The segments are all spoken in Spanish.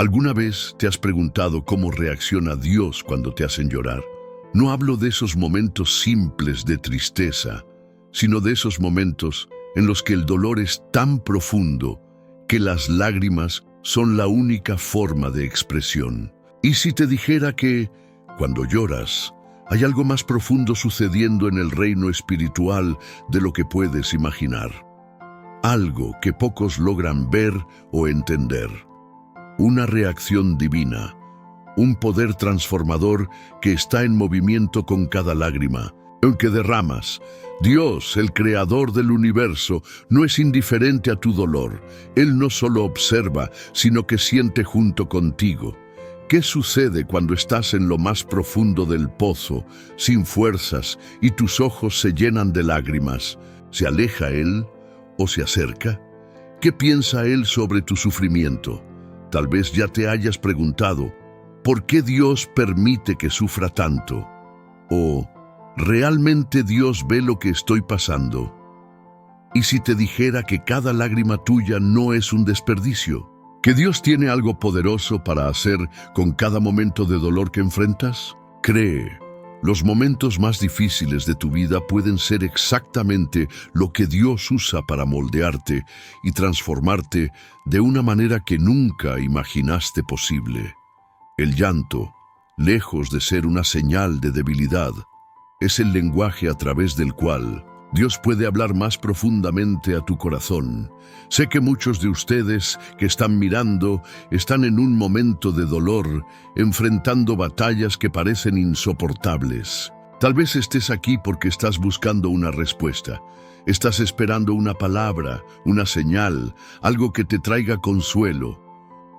¿Alguna vez te has preguntado cómo reacciona Dios cuando te hacen llorar? No hablo de esos momentos simples de tristeza, sino de esos momentos en los que el dolor es tan profundo que las lágrimas son la única forma de expresión. ¿Y si te dijera que, cuando lloras, hay algo más profundo sucediendo en el reino espiritual de lo que puedes imaginar? Algo que pocos logran ver o entender. Una reacción divina, un poder transformador que está en movimiento con cada lágrima, que derramas. Dios, el creador del universo, no es indiferente a tu dolor. Él no solo observa, sino que siente junto contigo. ¿Qué sucede cuando estás en lo más profundo del pozo, sin fuerzas, y tus ojos se llenan de lágrimas? ¿Se aleja Él o se acerca? ¿Qué piensa Él sobre tu sufrimiento? Tal vez ya te hayas preguntado, ¿por qué Dios permite que sufra tanto? ¿O realmente Dios ve lo que estoy pasando? ¿Y si te dijera que cada lágrima tuya no es un desperdicio? ¿Que Dios tiene algo poderoso para hacer con cada momento de dolor que enfrentas? Cree, los momentos más difíciles de tu vida pueden ser exactamente lo que Dios usa para moldearte y transformarte de una manera que nunca imaginaste posible. El llanto, lejos de ser una señal de debilidad, es el lenguaje a través del cual Dios puede hablar más profundamente a tu corazón. Sé que muchos de ustedes que están mirando están en un momento de dolor, enfrentando batallas que parecen insoportables. Tal vez estés aquí porque estás buscando una respuesta. Estás esperando una palabra, una señal, algo que te traiga consuelo.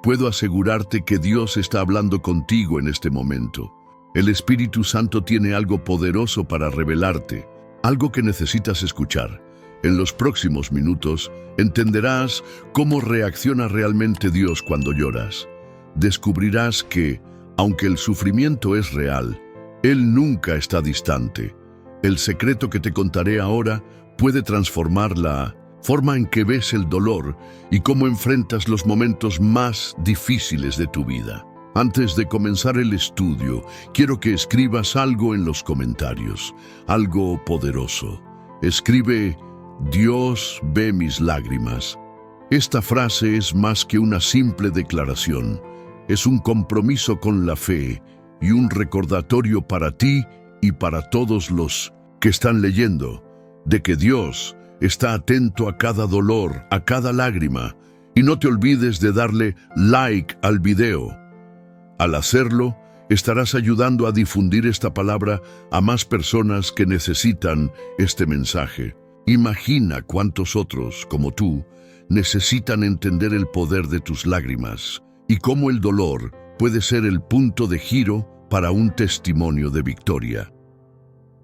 Puedo asegurarte que Dios está hablando contigo en este momento. El Espíritu Santo tiene algo poderoso para revelarte, algo que necesitas escuchar. En los próximos minutos entenderás cómo reacciona realmente Dios cuando lloras. Descubrirás que, aunque el sufrimiento es real, Él nunca está distante. El secreto que te contaré ahora puede transformar la forma en que ves el dolor y cómo enfrentas los momentos más difíciles de tu vida. Antes de comenzar el estudio, quiero que escribas algo en los comentarios, algo poderoso. Escribe, Dios ve mis lágrimas. Esta frase es más que una simple declaración. Es un compromiso con la fe y un recordatorio para ti y para todos los que están leyendo, de que Dios está atento a cada dolor, a cada lágrima. Y no te olvides de darle like al video. Al hacerlo, estarás ayudando a difundir esta palabra a más personas que necesitan este mensaje. Imagina cuántos otros, como tú, necesitan entender el poder de tus lágrimas y cómo el dolor puede ser el punto de giro para un testimonio de victoria.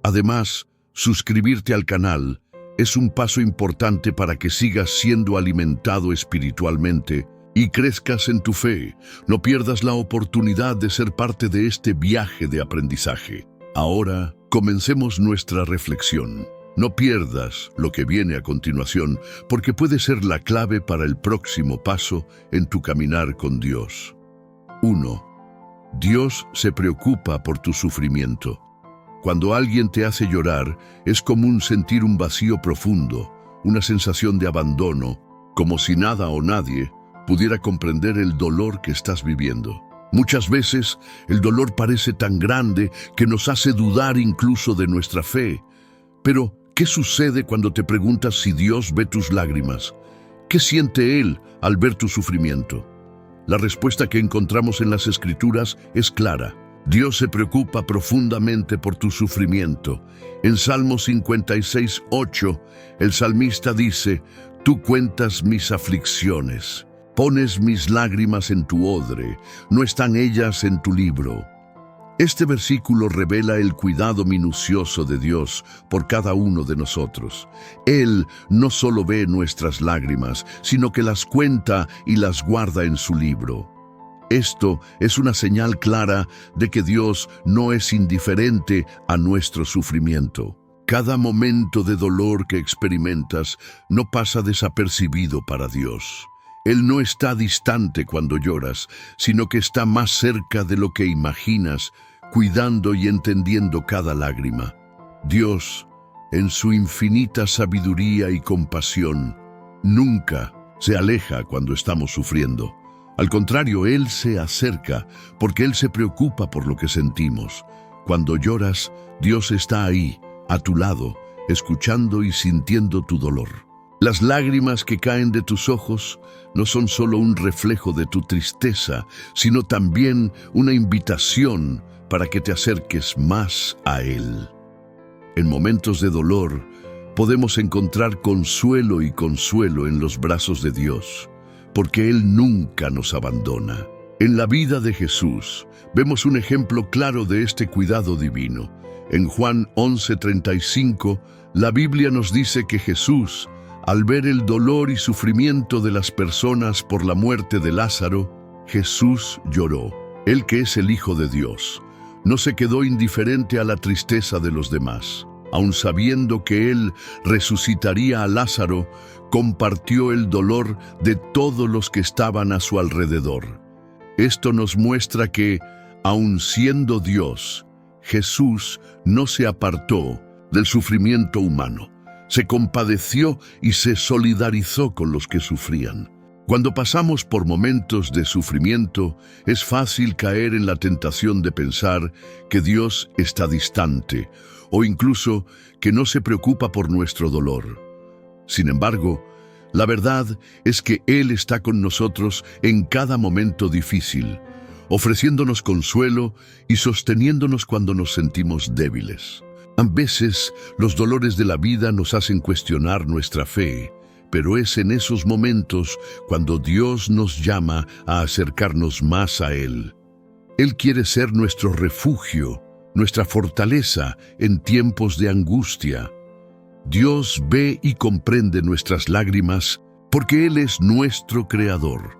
Además, suscribirte al canal es un paso importante para que sigas siendo alimentado espiritualmente y crezcas en tu fe. No pierdas la oportunidad de ser parte de este viaje de aprendizaje. Ahora, comencemos nuestra reflexión. No pierdas lo que viene a continuación, porque puede ser la clave para el próximo paso en tu caminar con Dios. 1. Dios se preocupa por tu sufrimiento. Cuando alguien te hace llorar, es común sentir un vacío profundo, una sensación de abandono, como si nada o nadie pudiera comprender el dolor que estás viviendo. Muchas veces, el dolor parece tan grande que nos hace dudar incluso de nuestra fe. Pero, ¿qué sucede cuando te preguntas si Dios ve tus lágrimas? ¿Qué siente Él al ver tu sufrimiento? La respuesta que encontramos en las Escrituras es clara. Dios se preocupa profundamente por tu sufrimiento. En Salmo 56:8, el salmista dice, «Tú cuentas mis aflicciones. Pones mis lágrimas en tu odre, no están ellas en tu libro». Este versículo revela el cuidado minucioso de Dios por cada uno de nosotros. Él no solo ve nuestras lágrimas, sino que las cuenta y las guarda en su libro. Esto es una señal clara de que Dios no es indiferente a nuestro sufrimiento. Cada momento de dolor que experimentas no pasa desapercibido para Dios. Él no está distante cuando lloras, sino que está más cerca de lo que imaginas, cuidando y entendiendo cada lágrima. Dios, en su infinita sabiduría y compasión, nunca se aleja cuando estamos sufriendo. Al contrario, Él se acerca porque Él se preocupa por lo que sentimos. Cuando lloras, Dios está ahí, a tu lado, escuchando y sintiendo tu dolor. Las lágrimas que caen de tus ojos no son solo un reflejo de tu tristeza, sino también una invitación para que te acerques más a Él. En momentos de dolor, podemos encontrar consuelo y consuelo en los brazos de Dios, porque Él nunca nos abandona. En la vida de Jesús, vemos un ejemplo claro de este cuidado divino. En Juan 11:35, la Biblia nos dice que Jesús, al ver el dolor y sufrimiento de las personas por la muerte de Lázaro, Jesús lloró. Él, que es el Hijo de Dios, no se quedó indiferente a la tristeza de los demás. Aun sabiendo que Él resucitaría a Lázaro, compartió el dolor de todos los que estaban a su alrededor. Esto nos muestra que, aun siendo Dios, Jesús no se apartó del sufrimiento humano. Se compadeció y se solidarizó con los que sufrían. Cuando pasamos por momentos de sufrimiento, es fácil caer en la tentación de pensar que Dios está distante o incluso que no se preocupa por nuestro dolor. Sin embargo, la verdad es que Él está con nosotros en cada momento difícil, ofreciéndonos consuelo y sosteniéndonos cuando nos sentimos débiles. A veces, los dolores de la vida nos hacen cuestionar nuestra fe, pero es en esos momentos cuando Dios nos llama a acercarnos más a Él. Él quiere ser nuestro refugio, nuestra fortaleza en tiempos de angustia. Dios ve y comprende nuestras lágrimas porque Él es nuestro Creador.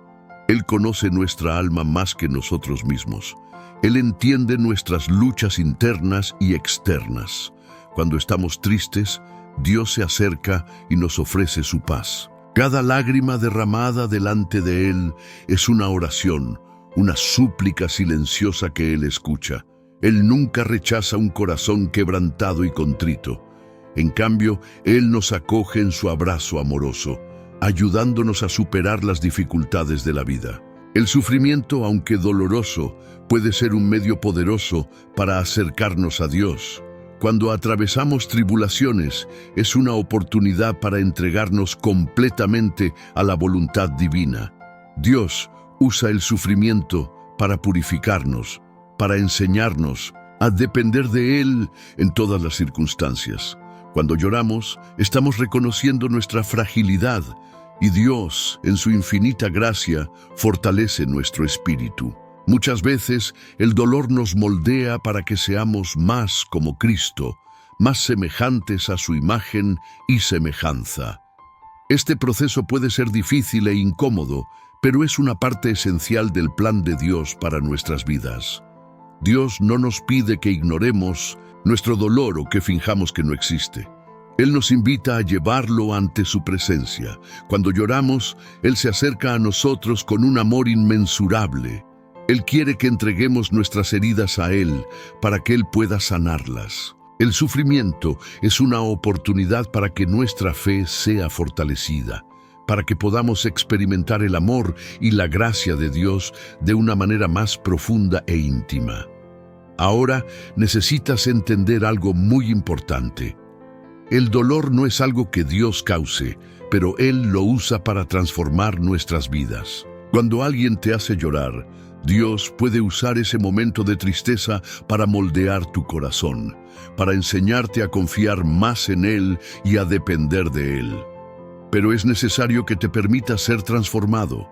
Él conoce nuestra alma más que nosotros mismos. Él entiende nuestras luchas internas y externas. Cuando estamos tristes, Dios se acerca y nos ofrece su paz. Cada lágrima derramada delante de Él es una oración, una súplica silenciosa que Él escucha. Él nunca rechaza un corazón quebrantado y contrito. En cambio, Él nos acoge en su abrazo amoroso, ayudándonos a superar las dificultades de la vida. El sufrimiento, aunque doloroso, puede ser un medio poderoso para acercarnos a Dios. Cuando atravesamos tribulaciones, es una oportunidad para entregarnos completamente a la voluntad divina. Dios usa el sufrimiento para purificarnos, para enseñarnos a depender de Él en todas las circunstancias. Cuando lloramos, estamos reconociendo nuestra fragilidad y Dios, en su infinita gracia, fortalece nuestro espíritu. Muchas veces, el dolor nos moldea para que seamos más como Cristo, más semejantes a su imagen y semejanza. Este proceso puede ser difícil e incómodo, pero es una parte esencial del plan de Dios para nuestras vidas. Dios no nos pide que ignoremos nuestro dolor o que finjamos que no existe. Él nos invita a llevarlo ante su presencia. Cuando lloramos, Él se acerca a nosotros con un amor inmensurable. Él quiere que entreguemos nuestras heridas a Él para que Él pueda sanarlas. El sufrimiento es una oportunidad para que nuestra fe sea fortalecida, para que podamos experimentar el amor y la gracia de Dios de una manera más profunda e íntima. Ahora necesitas entender algo muy importante. El dolor no es algo que Dios cause, pero Él lo usa para transformar nuestras vidas. Cuando alguien te hace llorar, Dios puede usar ese momento de tristeza para moldear tu corazón, para enseñarte a confiar más en Él y a depender de Él. Pero es necesario que te permitas ser transformado.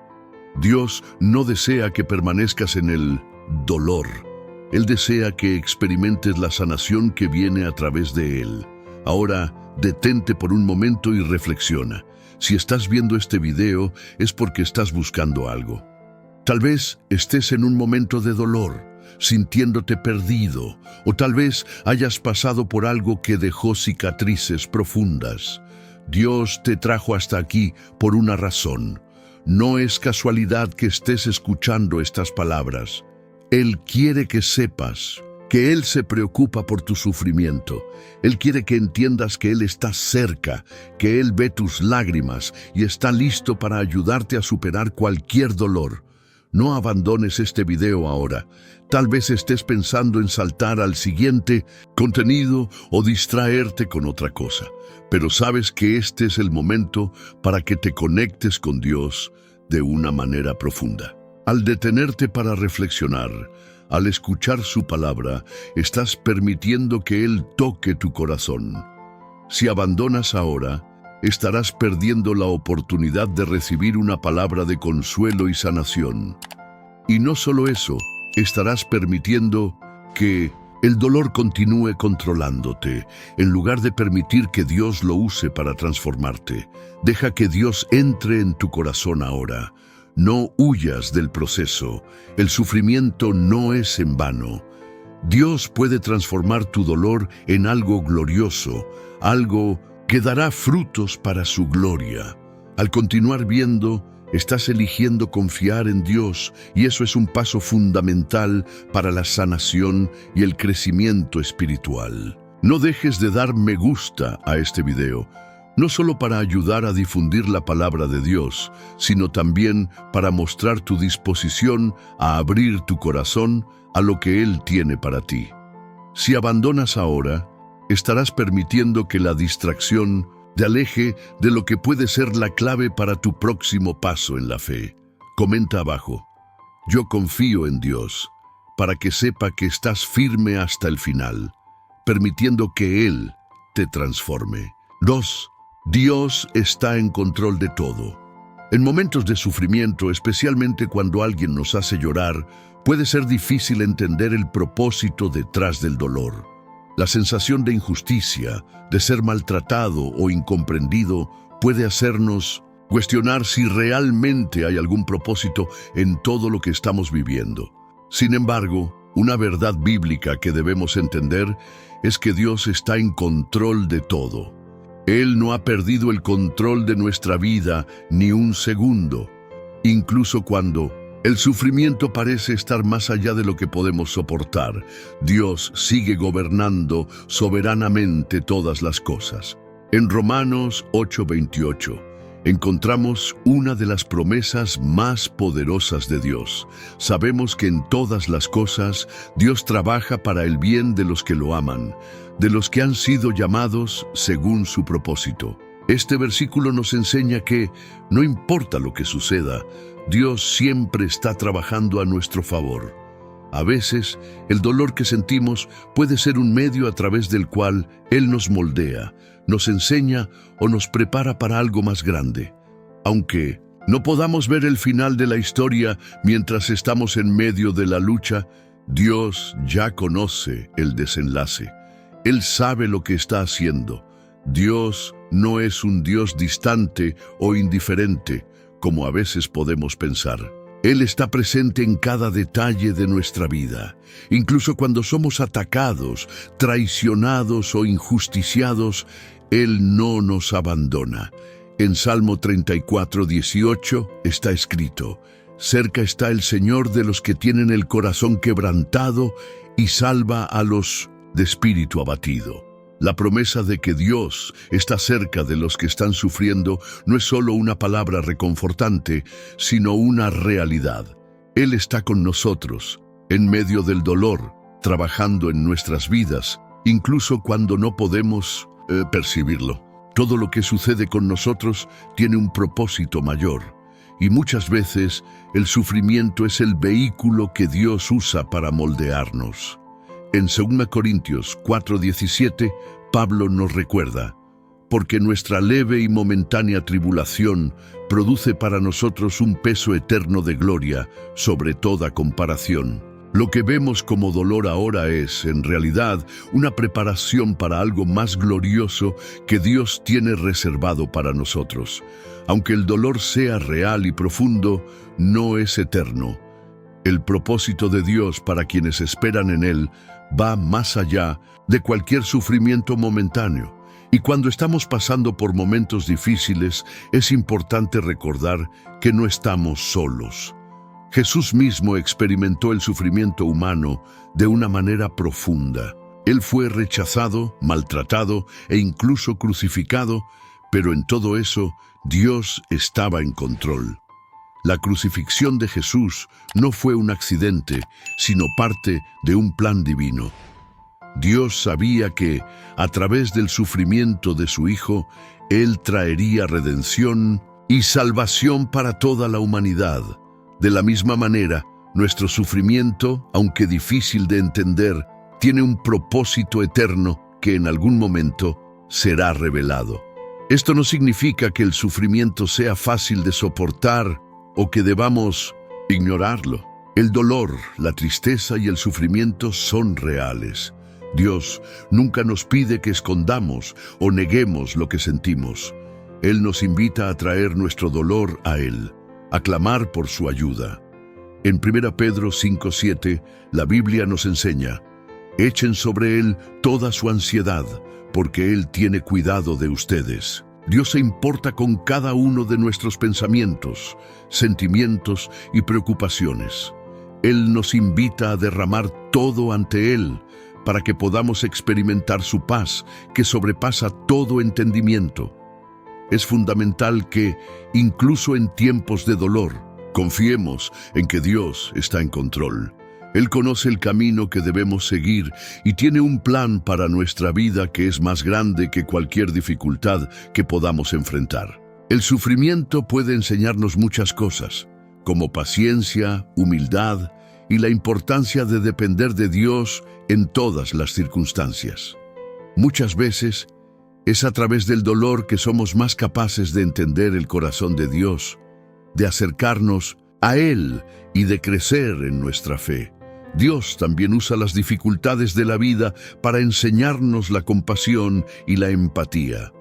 Dios no desea que permanezcas en el dolor. Él desea que experimentes la sanación que viene a través de Él. Ahora, detente por un momento y reflexiona. Si estás viendo este video, es porque estás buscando algo. Tal vez estés en un momento de dolor, sintiéndote perdido, o tal vez hayas pasado por algo que dejó cicatrices profundas. Dios te trajo hasta aquí por una razón. no es casualidad que estés escuchando estas palabras. Él quiere que sepas que Él se preocupa por tu sufrimiento. Él quiere que entiendas que Él está cerca, que Él ve tus lágrimas y está listo para ayudarte a superar cualquier dolor. No abandones este video ahora. Tal vez estés pensando en saltar al siguiente contenido o distraerte con otra cosa. Pero sabes que este es el momento para que te conectes con Dios de una manera profunda. Al detenerte para reflexionar, al escuchar su palabra, estás permitiendo que Él toque tu corazón. Si abandonas ahora, estarás perdiendo la oportunidad de recibir una palabra de consuelo y sanación. Y no solo eso, estarás permitiendo que el dolor continúe controlándote, en lugar de permitir que Dios lo use para transformarte. Deja que Dios entre en tu corazón ahora. No huyas del proceso. El sufrimiento no es en vano. Dios puede transformar tu dolor en algo glorioso, algo que dará frutos para su gloria. Al continuar viendo, estás eligiendo confiar en Dios, y eso es un paso fundamental para la sanación y el crecimiento espiritual. No dejes de dar me gusta a este video, no solo para ayudar a difundir la palabra de Dios, sino también para mostrar tu disposición a abrir tu corazón a lo que Él tiene para ti. Si abandonas ahora, estarás permitiendo que la distracción te aleje de lo que puede ser la clave para tu próximo paso en la fe. Comenta abajo: yo confío en Dios, para que sepa que estás firme hasta el final, permitiendo que Él te transforme. 2. Dios está en control de todo. En momentos de sufrimiento, especialmente cuando alguien nos hace llorar, puede ser difícil entender el propósito detrás del dolor. La sensación de injusticia, de ser maltratado o incomprendido, puede hacernos cuestionar si realmente hay algún propósito en todo lo que estamos viviendo. Sin embargo, una verdad bíblica que debemos entender es que Dios está en control de todo. Él no ha perdido el control de nuestra vida ni un segundo, incluso cuando el sufrimiento parece estar más allá de lo que podemos soportar. Dios sigue gobernando soberanamente todas las cosas. En Romanos 8:28 encontramos una de las promesas más poderosas de Dios. Sabemos que en todas las cosas Dios trabaja para el bien de los que lo aman, de los que han sido llamados según su propósito. Este versículo nos enseña que, no importa lo que suceda, Dios siempre está trabajando a nuestro favor. A veces, el dolor que sentimos puede ser un medio a través del cual Él nos moldea, nos enseña o nos prepara para algo más grande. Aunque no podamos ver el final de la historia mientras estamos en medio de la lucha, Dios ya conoce el desenlace. Él sabe lo que está haciendo. Dios no es un Dios distante o indiferente, como a veces podemos pensar. Él está presente en cada detalle de nuestra vida, incluso cuando somos atacados, traicionados o injusticiados. Él no nos abandona. En Salmo 34:18 está escrito: cerca está el Señor de los que tienen el corazón quebrantado y salva a los de espíritu abatido. La promesa de que Dios está cerca de los que están sufriendo no es solo una palabra reconfortante, sino una realidad. Él está con nosotros, en medio del dolor, trabajando en nuestras vidas, incluso cuando no podemos percibirlo. Todo lo que sucede con nosotros tiene un propósito mayor, y muchas veces el sufrimiento es el vehículo que Dios usa para moldearnos. En 2 Corintios 4:17, Pablo nos recuerda: porque nuestra leve y momentánea tribulación produce para nosotros un peso eterno de gloria sobre toda comparación. Lo que vemos como dolor ahora es, en realidad, una preparación para algo más glorioso que Dios tiene reservado para nosotros. Aunque el dolor sea real y profundo, no es eterno. El propósito de Dios para quienes esperan en Él va más allá de cualquier sufrimiento momentáneo. Y cuando estamos pasando por momentos difíciles, es importante recordar que no estamos solos. Jesús mismo experimentó el sufrimiento humano de una manera profunda. Él fue rechazado, maltratado e incluso crucificado, pero en todo eso, Dios estaba en control. La crucifixión de Jesús no fue un accidente, sino parte de un plan divino. Dios sabía que, a través del sufrimiento de su Hijo, Él traería redención y salvación para toda la humanidad. De la misma manera, nuestro sufrimiento, aunque difícil de entender, tiene un propósito eterno que en algún momento será revelado. Esto no significa que el sufrimiento sea fácil de soportar o que debamos ignorarlo. El dolor, la tristeza y el sufrimiento son reales. Dios nunca nos pide que escondamos o neguemos lo que sentimos. Él nos invita a traer nuestro dolor a Él, a clamar por su ayuda. En 1 Pedro 5:7, la Biblia nos enseña: echen sobre Él toda su ansiedad, porque Él tiene cuidado de ustedes. Dios se importa con cada uno de nuestros pensamientos, sentimientos y preocupaciones. Él nos invita a derramar todo ante Él, para que podamos experimentar su paz, que sobrepasa todo entendimiento. Es fundamental que, incluso en tiempos de dolor, confiemos en que Dios está en control. Él conoce el camino que debemos seguir y tiene un plan para nuestra vida que es más grande que cualquier dificultad que podamos enfrentar. El sufrimiento puede enseñarnos muchas cosas, como paciencia, humildad y la importancia de depender de Dios en todas las circunstancias. Muchas veces es a través del dolor que somos más capaces de entender el corazón de Dios, de acercarnos a Él y de crecer en nuestra fe. Dios también usa las dificultades de la vida para enseñarnos la compasión y la empatía.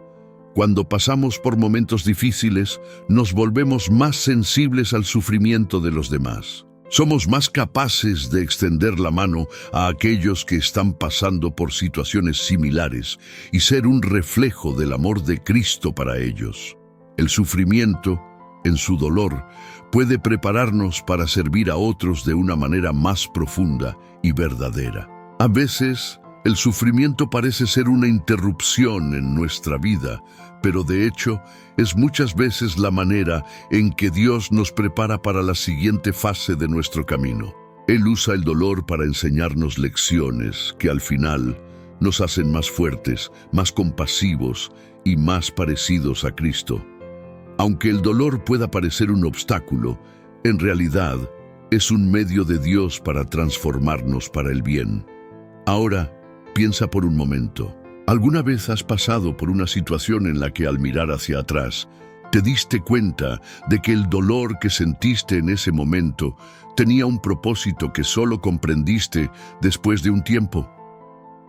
Cuando pasamos por momentos difíciles, nos volvemos más sensibles al sufrimiento de los demás. Somos más capaces de extender la mano a aquellos que están pasando por situaciones similares y ser un reflejo del amor de Cristo para ellos. El sufrimiento, en su dolor, puede prepararnos para servir a otros de una manera más profunda y verdadera. A veces, el sufrimiento parece ser una interrupción en nuestra vida, pero de hecho, es muchas veces la manera en que Dios nos prepara para la siguiente fase de nuestro camino. Él usa el dolor para enseñarnos lecciones que al final nos hacen más fuertes, más compasivos y más parecidos a Cristo. Aunque el dolor pueda parecer un obstáculo, en realidad es un medio de Dios para transformarnos para el bien. Ahora, piensa por un momento. ¿Alguna vez has pasado por una situación en la que al mirar hacia atrás te diste cuenta de que el dolor que sentiste en ese momento tenía un propósito que solo comprendiste después de un tiempo?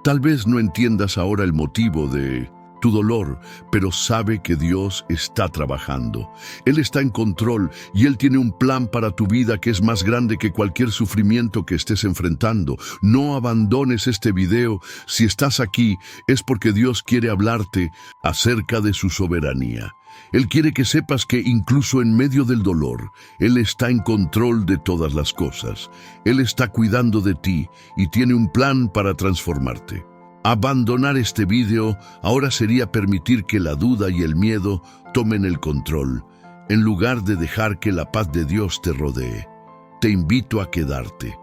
Tal vez no entiendas ahora el motivo de tu dolor, pero sabe que Dios está trabajando. Él está en control y Él tiene un plan para tu vida que es más grande que cualquier sufrimiento que estés enfrentando. No abandones este video. Si estás aquí, es porque Dios quiere hablarte acerca de su soberanía. Él quiere que sepas que incluso en medio del dolor, Él está en control de todas las cosas. Él está cuidando de ti y tiene un plan para transformarte. Abandonar este video ahora sería permitir que la duda y el miedo tomen el control, en lugar de dejar que la paz de Dios te rodee. Te invito a quedarte.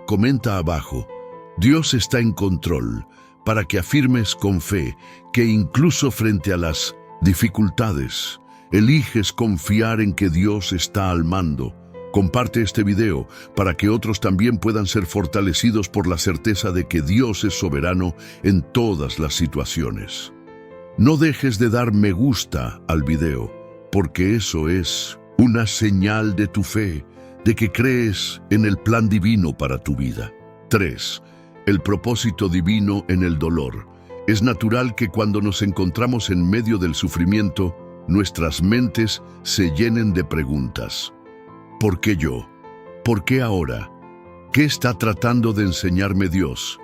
Comenta abajo: Dios está en control, para que afirmes con fe que incluso frente a las dificultades, eliges confiar en que Dios está al mando. Comparte este video para que otros también puedan ser fortalecidos por la certeza de que Dios es soberano en todas las situaciones. No dejes de dar me gusta al video, porque eso es una señal de tu fe, de que crees en el plan divino para tu vida. 3. El propósito divino en el dolor. Es natural que cuando nos encontramos en medio del sufrimiento, nuestras mentes se llenen de preguntas. ¿Por qué yo? ¿Por qué ahora? ¿Qué está tratando de enseñarme Dios?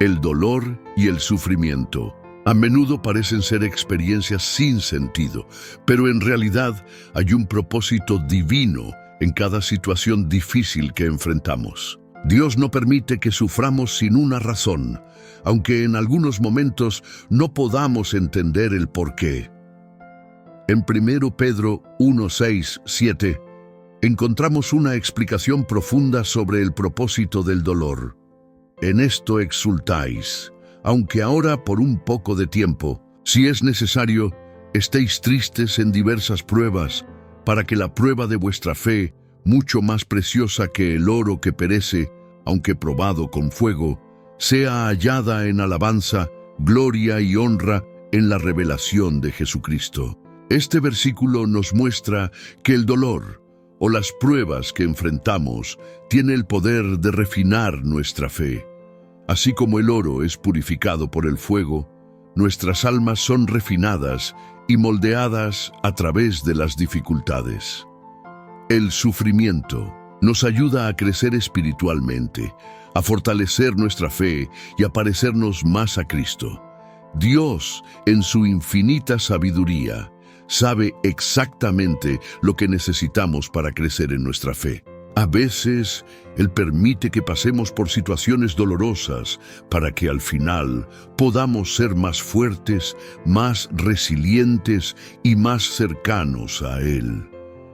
El dolor y el sufrimiento A menudo parecen ser experiencias sin sentido, pero en realidad hay un propósito divino en cada situación difícil que enfrentamos. Dios no permite que suframos sin una razón, aunque en algunos momentos no podamos entender el porqué. En 1 Pedro 1, 6, 7, encontramos una explicación profunda sobre el propósito del dolor. En esto exultáis, aunque ahora por un poco de tiempo, si es necesario, estéis tristes en diversas pruebas, para que la prueba de vuestra fe, mucho más preciosa que el oro que perece, aunque probado con fuego, sea hallada en alabanza, gloria y honra en la revelación de Jesucristo. Este versículo nos muestra que el dolor o las pruebas que enfrentamos tiene el poder de refinar nuestra fe. Así como el oro es purificado por el fuego, nuestras almas son refinadas y moldeadas a través de las dificultades. El sufrimiento nos ayuda a crecer espiritualmente, a fortalecer nuestra fe y a parecernos más a Cristo. Dios, en su infinita sabiduría, sabe exactamente lo que necesitamos para crecer en nuestra fe. A veces, Él permite que pasemos por situaciones dolorosas para que al final podamos ser más fuertes, más resilientes y más cercanos a Él.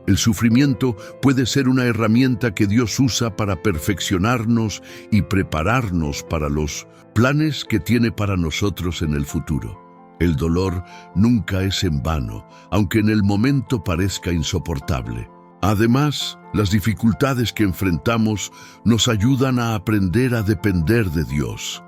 El sufrimiento puede ser una herramienta que Dios usa para perfeccionarnos y prepararnos para los planes que tiene para nosotros en el futuro. El dolor nunca es en vano, aunque en el momento parezca insoportable. Además, las dificultades que enfrentamos nos ayudan a aprender a depender de Dios.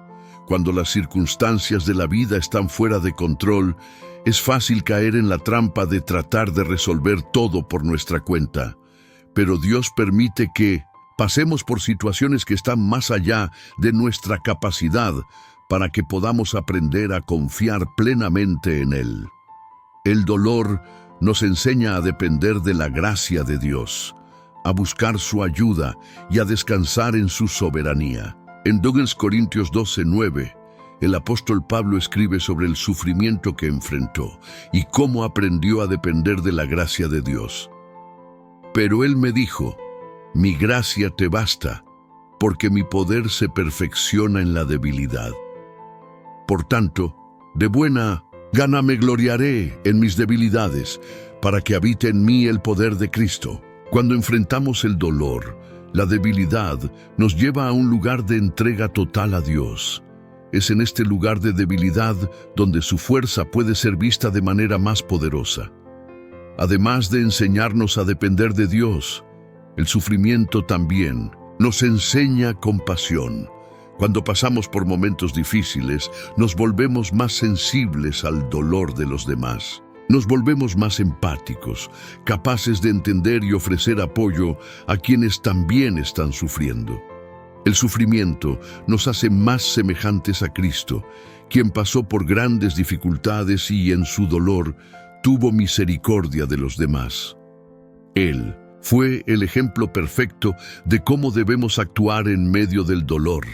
Cuando las circunstancias de la vida están fuera de control, es fácil caer en la trampa de tratar de resolver todo por nuestra cuenta. Pero Dios permite que pasemos por situaciones que están más allá de nuestra capacidad para que podamos aprender a confiar plenamente en Él. El dolor nos enseña a depender de la gracia de Dios, a buscar su ayuda y a descansar en su soberanía. En 2 Corintios 12:9, el apóstol Pablo escribe sobre el sufrimiento que enfrentó y cómo aprendió a depender de la gracia de Dios. Pero él me dijo, mi gracia te basta, porque mi poder se perfecciona en la debilidad. Por tanto, de buena gana me gloriaré en mis debilidades, para que habite en mí el poder de Cristo. Cuando enfrentamos el dolor, la debilidad nos lleva a un lugar de entrega total a Dios. Es en este lugar de debilidad donde su fuerza puede ser vista de manera más poderosa. Además de enseñarnos a depender de Dios, el sufrimiento también nos enseña compasión. Cuando pasamos por momentos difíciles, nos volvemos más sensibles al dolor de los demás. Nos volvemos más empáticos, capaces de entender y ofrecer apoyo a quienes también están sufriendo. El sufrimiento nos hace más semejantes a Cristo, quien pasó por grandes dificultades y en su dolor tuvo misericordia de los demás. Él fue el ejemplo perfecto de cómo debemos actuar en medio del dolor,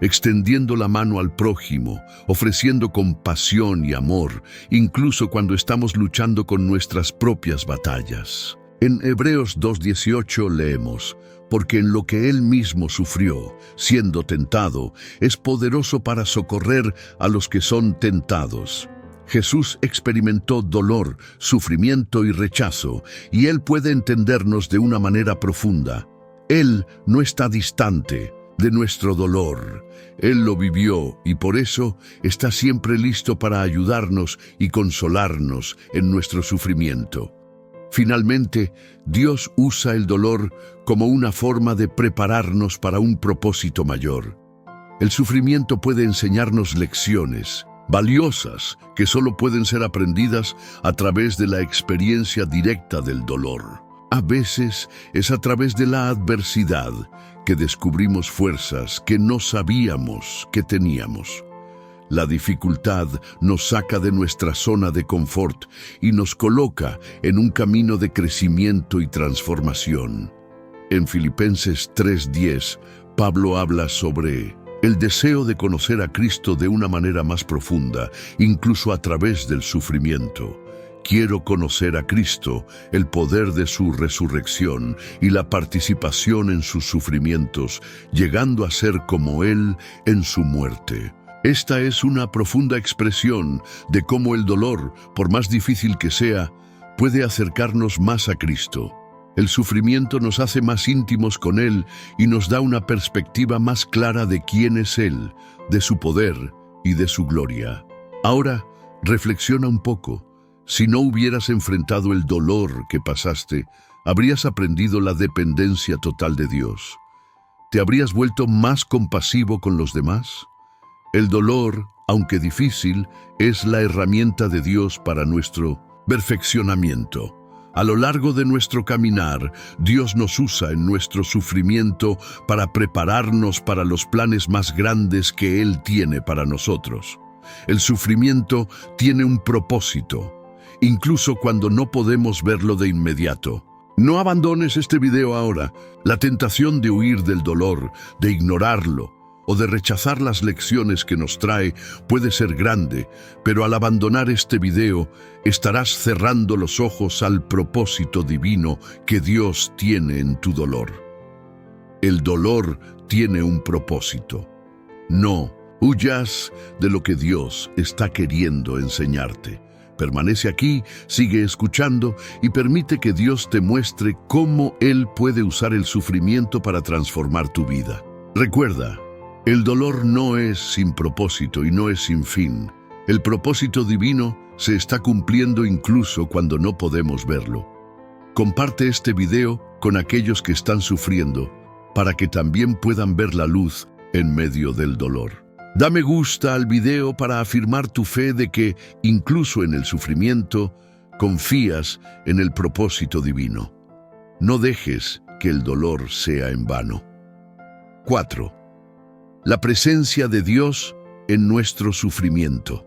extendiendo la mano al prójimo, ofreciendo compasión y amor, incluso cuando estamos luchando con nuestras propias batallas. En Hebreos 2:18 leemos, porque en lo que Él mismo sufrió, siendo tentado, es poderoso para socorrer a los que son tentados. Jesús experimentó dolor, sufrimiento y rechazo, y Él puede entendernos de una manera profunda. Él no está distante de nuestro dolor. Él lo vivió y por eso está siempre listo para ayudarnos y consolarnos en nuestro sufrimiento. Finalmente, Dios usa el dolor como una forma de prepararnos para un propósito mayor. El sufrimiento puede enseñarnos lecciones valiosas que solo pueden ser aprendidas a través de la experiencia directa del dolor. A veces es a través de la adversidad que descubrimos fuerzas que no sabíamos que teníamos. La dificultad nos saca de nuestra zona de confort y nos coloca en un camino de crecimiento y transformación. En Filipenses 3:10, Pablo habla sobre el deseo de conocer a Cristo de una manera más profunda, incluso a través del sufrimiento. Quiero conocer a Cristo, el poder de su resurrección y la participación en sus sufrimientos, llegando a ser como Él en su muerte. Esta es una profunda expresión de cómo el dolor, por más difícil que sea, puede acercarnos más a Cristo. El sufrimiento nos hace más íntimos con Él y nos da una perspectiva más clara de quién es Él, de su poder y de su gloria. Ahora, reflexiona un poco. Si no hubieras enfrentado el dolor que pasaste, habrías aprendido la dependencia total de Dios. ¿Te habrías vuelto más compasivo con los demás? El dolor, aunque difícil, es la herramienta de Dios para nuestro perfeccionamiento. A lo largo de nuestro caminar, Dios nos usa en nuestro sufrimiento para prepararnos para los planes más grandes que Él tiene para nosotros. El sufrimiento tiene un propósito, incluso cuando no podemos verlo de inmediato. No abandones este video ahora. La tentación de huir del dolor, de ignorarlo o de rechazar las lecciones que nos trae puede ser grande, pero al abandonar este video estarás cerrando los ojos al propósito divino que Dios tiene en tu dolor. El dolor tiene un propósito. No huyas de lo que Dios está queriendo enseñarte. Permanece aquí, sigue escuchando y permite que Dios te muestre cómo Él puede usar el sufrimiento para transformar tu vida. Recuerda, el dolor no es sin propósito y no es sin fin. El propósito divino se está cumpliendo incluso cuando no podemos verlo. Comparte este video con aquellos que están sufriendo para que también puedan ver la luz en medio del dolor. Da me gusta al video para afirmar tu fe de que, incluso en el sufrimiento, confías en el propósito divino. No dejes que el dolor sea en vano. 4. La presencia de Dios en nuestro sufrimiento.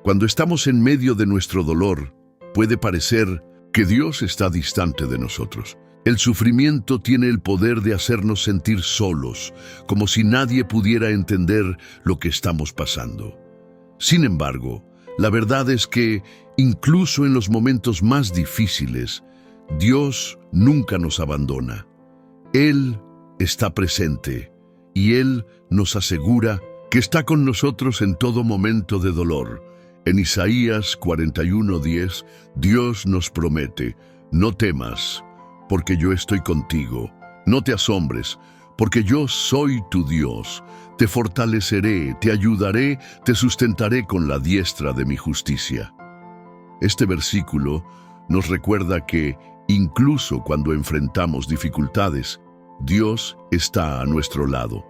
Cuando estamos en medio de nuestro dolor, puede parecer que Dios está distante de nosotros. El sufrimiento tiene el poder de hacernos sentir solos, como si nadie pudiera entender lo que estamos pasando. Sin embargo, la verdad es que, incluso en los momentos más difíciles, Dios nunca nos abandona. Él está presente y Él nos asegura que está con nosotros en todo momento de dolor. En Isaías 41:10, Dios nos promete: no temas, porque yo estoy contigo. No te asombres, porque yo soy tu Dios. Te fortaleceré, te ayudaré, te sustentaré con la diestra de mi justicia. Este versículo nos recuerda que, incluso cuando enfrentamos dificultades, Dios está a nuestro lado,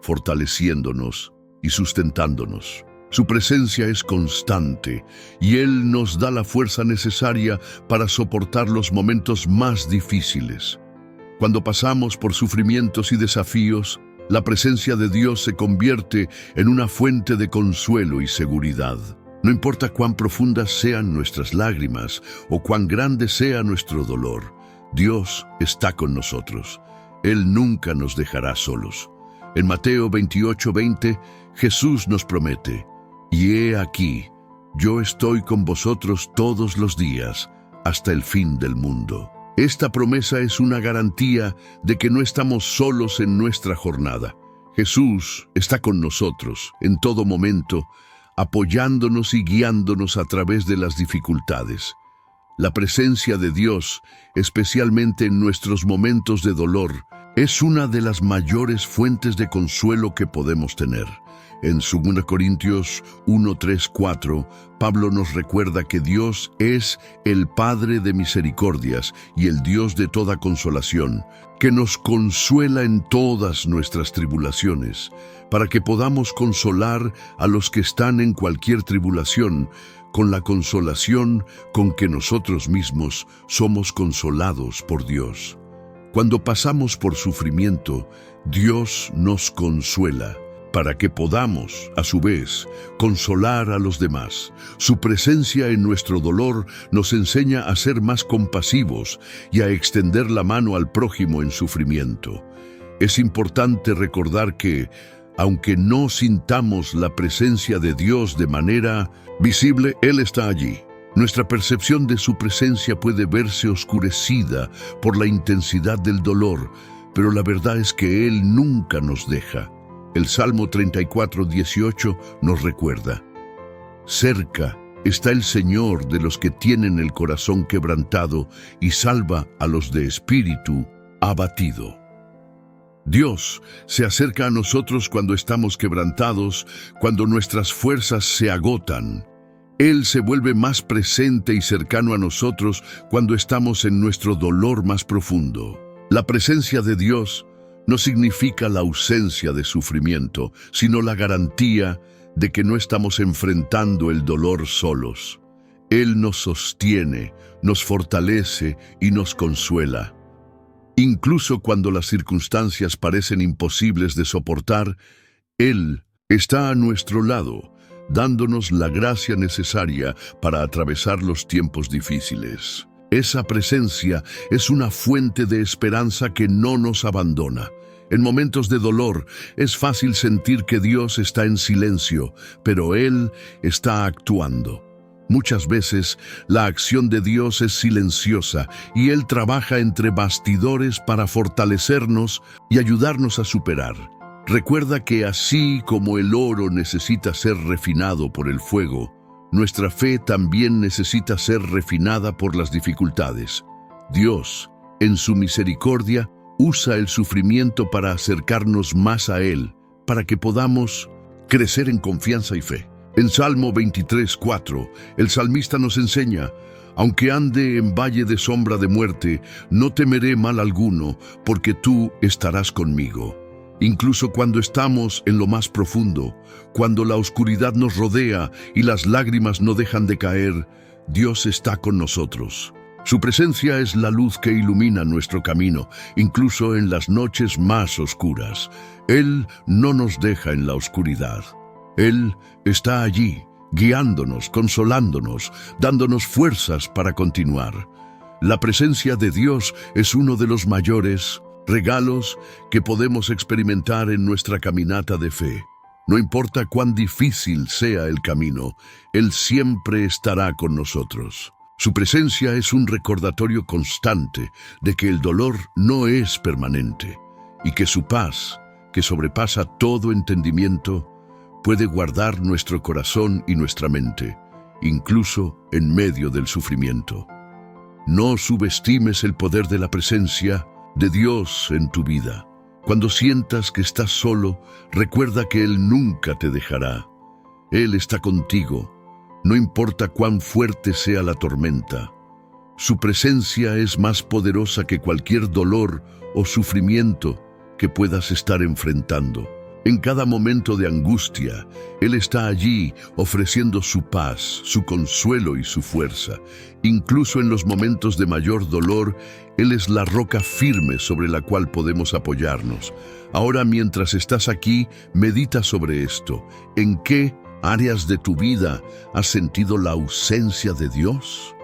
fortaleciéndonos y sustentándonos. Su presencia es constante y Él nos da la fuerza necesaria para soportar los momentos más difíciles. Cuando pasamos por sufrimientos y desafíos, la presencia de Dios se convierte en una fuente de consuelo y seguridad. No importa cuán profundas sean nuestras lágrimas o cuán grande sea nuestro dolor, Dios está con nosotros. Él nunca nos dejará solos. En Mateo 28:20, Jesús nos promete: y he aquí, yo estoy con vosotros todos los días, hasta el fin del mundo. Esta promesa es una garantía de que no estamos solos en nuestra jornada. Jesús está con nosotros en todo momento, apoyándonos y guiándonos a través de las dificultades. La presencia de Dios, especialmente en nuestros momentos de dolor, es una de las mayores fuentes de consuelo que podemos tener. En 2 Corintios 1:3-4, Pablo nos recuerda que Dios es el Padre de misericordias y el Dios de toda consolación, que nos consuela en todas nuestras tribulaciones, para que podamos consolar a los que están en cualquier tribulación, con la consolación con que nosotros mismos somos consolados por Dios. Cuando pasamos por sufrimiento, Dios nos consuela, para que podamos, a su vez, consolar a los demás. Su presencia en nuestro dolor nos enseña a ser más compasivos y a extender la mano al prójimo en sufrimiento. Es importante recordar que, Aunque no sintamos la presencia de Dios de manera visible, Él está allí. Nuestra percepción de su presencia puede verse oscurecida por la intensidad del dolor, pero la verdad es que Él nunca nos deja. El Salmo 34:18 nos recuerda: cerca está el Señor de los que tienen el corazón quebrantado y salva a los de espíritu abatido. Dios se acerca a nosotros cuando estamos quebrantados, cuando nuestras fuerzas se agotan. Él se vuelve más presente y cercano a nosotros cuando estamos en nuestro dolor más profundo. La presencia de Dios no significa la ausencia de sufrimiento, sino la garantía de que no estamos enfrentando el dolor solos. Él nos sostiene, nos fortalece y nos consuela. Incluso cuando las circunstancias parecen imposibles de soportar, Él está a nuestro lado, dándonos la gracia necesaria para atravesar los tiempos difíciles. Esa presencia es una fuente de esperanza que no nos abandona. En momentos de dolor es fácil sentir que Dios está en silencio, pero Él está actuando. Muchas veces la acción de Dios es silenciosa y Él trabaja entre bastidores para fortalecernos y ayudarnos a superar. Recuerda que así como el oro necesita ser refinado por el fuego, nuestra fe también necesita ser refinada por las dificultades. Dios, en su misericordia, usa el sufrimiento para acercarnos más a Él, para que podamos crecer en confianza y fe. En Salmo 23:4, el salmista nos enseña: aunque ande en valle de sombra de muerte, no temeré mal alguno, porque tú estarás conmigo. Incluso cuando estamos en lo más profundo, cuando la oscuridad nos rodea y las lágrimas no dejan de caer, Dios está con nosotros. Su presencia es la luz que ilumina nuestro camino, incluso en las noches más oscuras. Él no nos deja en la oscuridad. Él está allí, guiándonos, consolándonos, dándonos fuerzas para continuar. La presencia de Dios es uno de los mayores regalos que podemos experimentar en nuestra caminata de fe. No importa cuán difícil sea el camino, Él siempre estará con nosotros. Su presencia es un recordatorio constante de que el dolor no es permanente y que su paz, que sobrepasa todo entendimiento, puede guardar nuestro corazón y nuestra mente, incluso en medio del sufrimiento. No subestimes el poder de la presencia de Dios en tu vida. Cuando sientas que estás solo, recuerda que Él nunca te dejará. Él está contigo, no importa cuán fuerte sea la tormenta. Su presencia es más poderosa que cualquier dolor o sufrimiento que puedas estar enfrentando. En cada momento de angustia, Él está allí ofreciendo su paz, su consuelo y su fuerza. Incluso en los momentos de mayor dolor, Él es la roca firme sobre la cual podemos apoyarnos. Ahora, mientras estás aquí, medita sobre esto. ¿En qué áreas de tu vida has sentido la ausencia de Dios?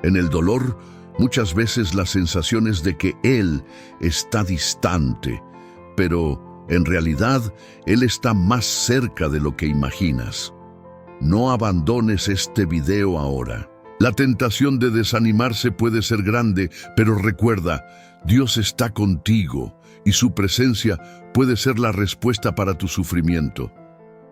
En el dolor, muchas veces la sensación es de que Él está distante, pero en realidad, Él está más cerca de lo que imaginas. No abandones este video ahora. La tentación de desanimarse puede ser grande, pero recuerda, Dios está contigo y su presencia puede ser la respuesta para tu sufrimiento.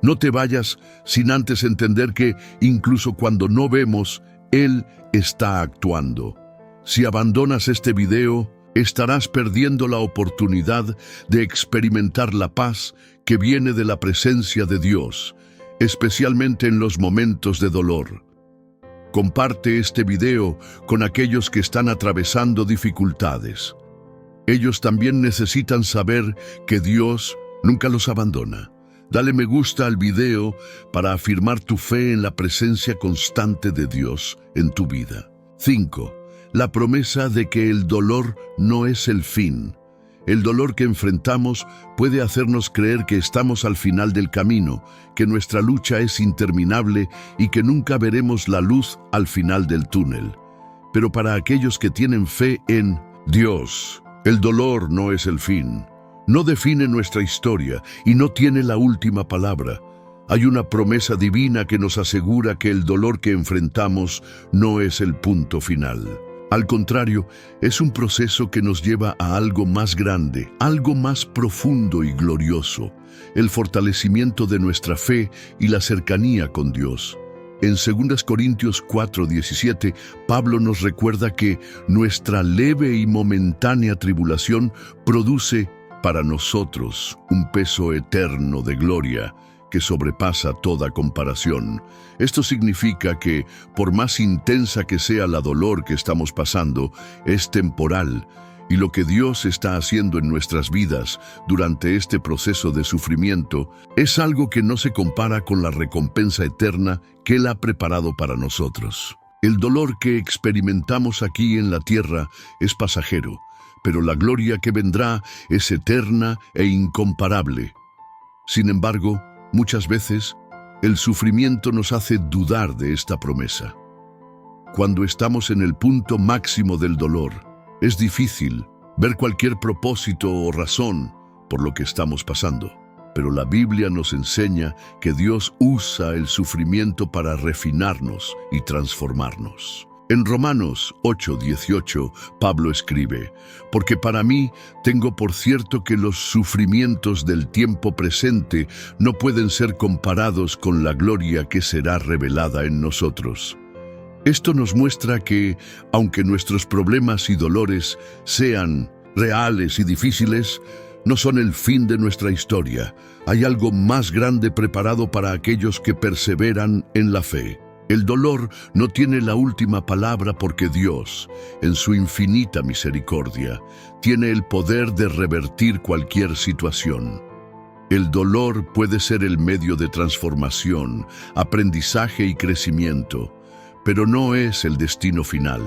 No te vayas sin antes entender que, incluso cuando no vemos, Él está actuando. Si abandonas este video, estarás perdiendo la oportunidad de experimentar la paz que viene de la presencia de Dios, especialmente en los momentos de dolor. Comparte este video con aquellos que están atravesando dificultades. Ellos también necesitan saber que Dios nunca los abandona. Dale me gusta al video para afirmar tu fe en la presencia constante de Dios en tu vida. 5. La promesa de que el dolor no es el fin. El dolor que enfrentamos puede hacernos creer que estamos al final del camino, que nuestra lucha es interminable y que nunca veremos la luz al final del túnel. Pero para aquellos que tienen fe en Dios, el dolor no es el fin. no define nuestra historia y no tiene la última palabra. Hay una promesa divina que nos asegura que el dolor que enfrentamos no es el punto final. Al contrario, es un proceso que nos lleva a algo más grande, algo más profundo y glorioso, el fortalecimiento de nuestra fe y la cercanía con Dios. En 2 Corintios 4:17, Pablo nos recuerda que nuestra leve y momentánea tribulación produce para nosotros un peso eterno de gloria que sobrepasa toda comparación. Esto significa que, por más intensa que sea la dolor que estamos pasando, es temporal, y lo que Dios está haciendo en nuestras vidas durante este proceso de sufrimiento es algo que no se compara con la recompensa eterna que Él ha preparado para nosotros. El dolor que experimentamos aquí en la tierra es pasajero, pero la gloria que vendrá es eterna e incomparable. Sin embargo, muchas veces, el sufrimiento nos hace dudar de esta promesa. Cuando estamos en el punto máximo del dolor, es difícil ver cualquier propósito o razón por lo que estamos pasando. Pero la Biblia nos enseña que Dios usa el sufrimiento para refinarnos y transformarnos. En Romanos 8:18, Pablo escribe: «Porque para mí tengo por cierto que los sufrimientos del tiempo presente no pueden ser comparados con la gloria que será revelada en nosotros». Esto nos muestra que, aunque nuestros problemas y dolores sean reales y difíciles, no son el fin de nuestra historia. Hay algo más grande preparado para aquellos que perseveran en la fe. El dolor no tiene la última palabra porque Dios, en su infinita misericordia, tiene el poder de revertir cualquier situación. El dolor puede ser el medio de transformación, aprendizaje y crecimiento, pero no es el destino final.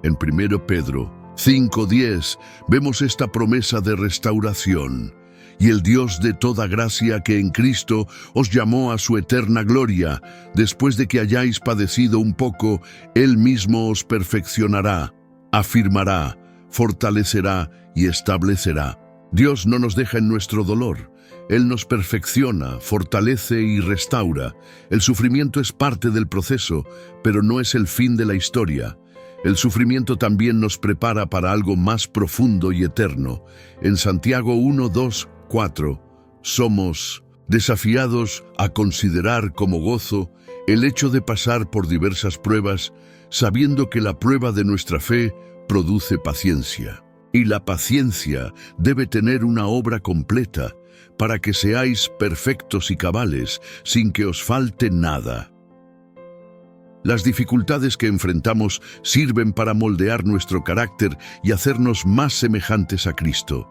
En 1 Pedro 5:10 vemos esta promesa de restauración. «Y el Dios de toda gracia que en Cristo os llamó a su eterna gloria, después de que hayáis padecido un poco, Él mismo os perfeccionará, afirmará, fortalecerá y establecerá». Dios no nos deja en nuestro dolor. Él nos perfecciona, fortalece y restaura. El sufrimiento es parte del proceso, pero no es el fin de la historia. El sufrimiento también nos prepara para algo más profundo y eterno. En Santiago 1:2-4, somos desafiados a considerar como gozo el hecho de pasar por diversas pruebas, sabiendo que la prueba de nuestra fe produce paciencia. Y la paciencia debe tener una obra completa, para que seáis perfectos y cabales, sin que os falte nada. Las dificultades que enfrentamos sirven para moldear nuestro carácter y hacernos más semejantes a Cristo.